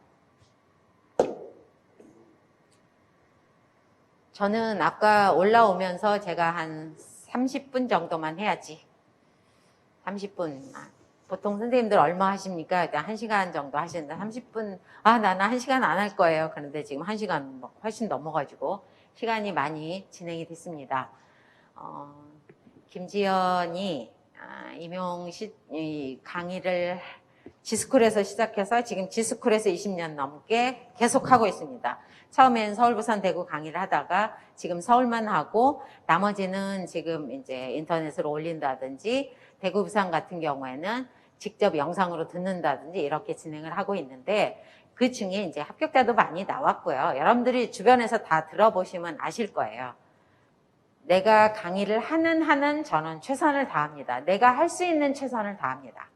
저는 아까 올라오면서 제가 한 30분 정도만 해야지. 30분. 보통 선생님들 얼마 하십니까? 일단 1시간 정도 하시는데 30분, 나는 1시간 안 할 거예요. 그런데 지금 1시간 훨씬 넘어가지고 시간이 많이 진행이 됐습니다. 김지연이 강의를 지스쿨에서 시작해서 지금 지스쿨에서 20년 넘게 계속하고 있습니다. 처음엔 서울, 부산, 대구 강의를 하다가 지금 서울만 하고 나머지는 지금 이제 인터넷으로 올린다든지 대구, 부산 같은 경우에는 직접 영상으로 듣는다든지 이렇게 진행을 하고 있는데 그 중에 이제 합격자도 많이 나왔고요. 여러분들이 주변에서 다 들어보시면 아실 거예요. 내가 강의를 하는 한은 저는 최선을 다합니다. 내가 할 수 있는 최선을 다합니다.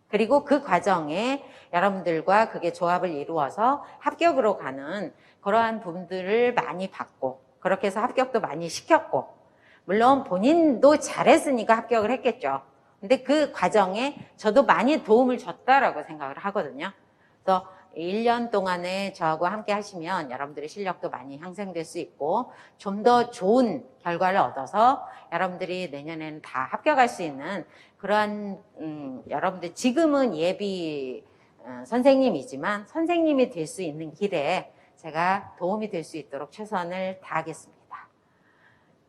그리고 그 과정에 여러분들과 그게 조합을 이루어서 합격으로 가는 그러한 부분들을 많이 받고 그렇게 해서 합격도 많이 시켰고 물론 본인도 잘했으니까 합격을 했겠죠. 근데 그 과정에 저도 많이 도움을 줬다라고 생각을 하거든요. 그래서 1년 동안에 저하고 함께 하시면 여러분들의 실력도 많이 향상될 수 있고 좀 더 좋은 결과를 얻어서 여러분들이 내년에는 다 합격할 수 있는 그러한 여러분들 지금은 예비 선생님이지만 선생님이 될 수 있는 길에 제가 도움이 될 수 있도록 최선을 다하겠습니다.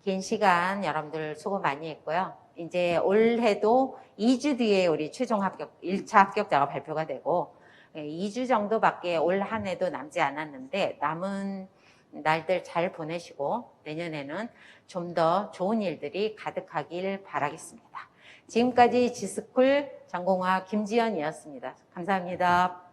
긴 시간 여러분들 수고 많이 했고요. 이제 올해도 2주 뒤에 우리 최종 합격 1차 합격자가 발표가 되고 2주 정도밖에 올 한 해도 남지 않았는데 남은 날들 잘 보내시고 내년에는 좀 더 좋은 일들이 가득하길 바라겠습니다. 지금까지 지스쿨 전공화 김지연이었습니다. 감사합니다.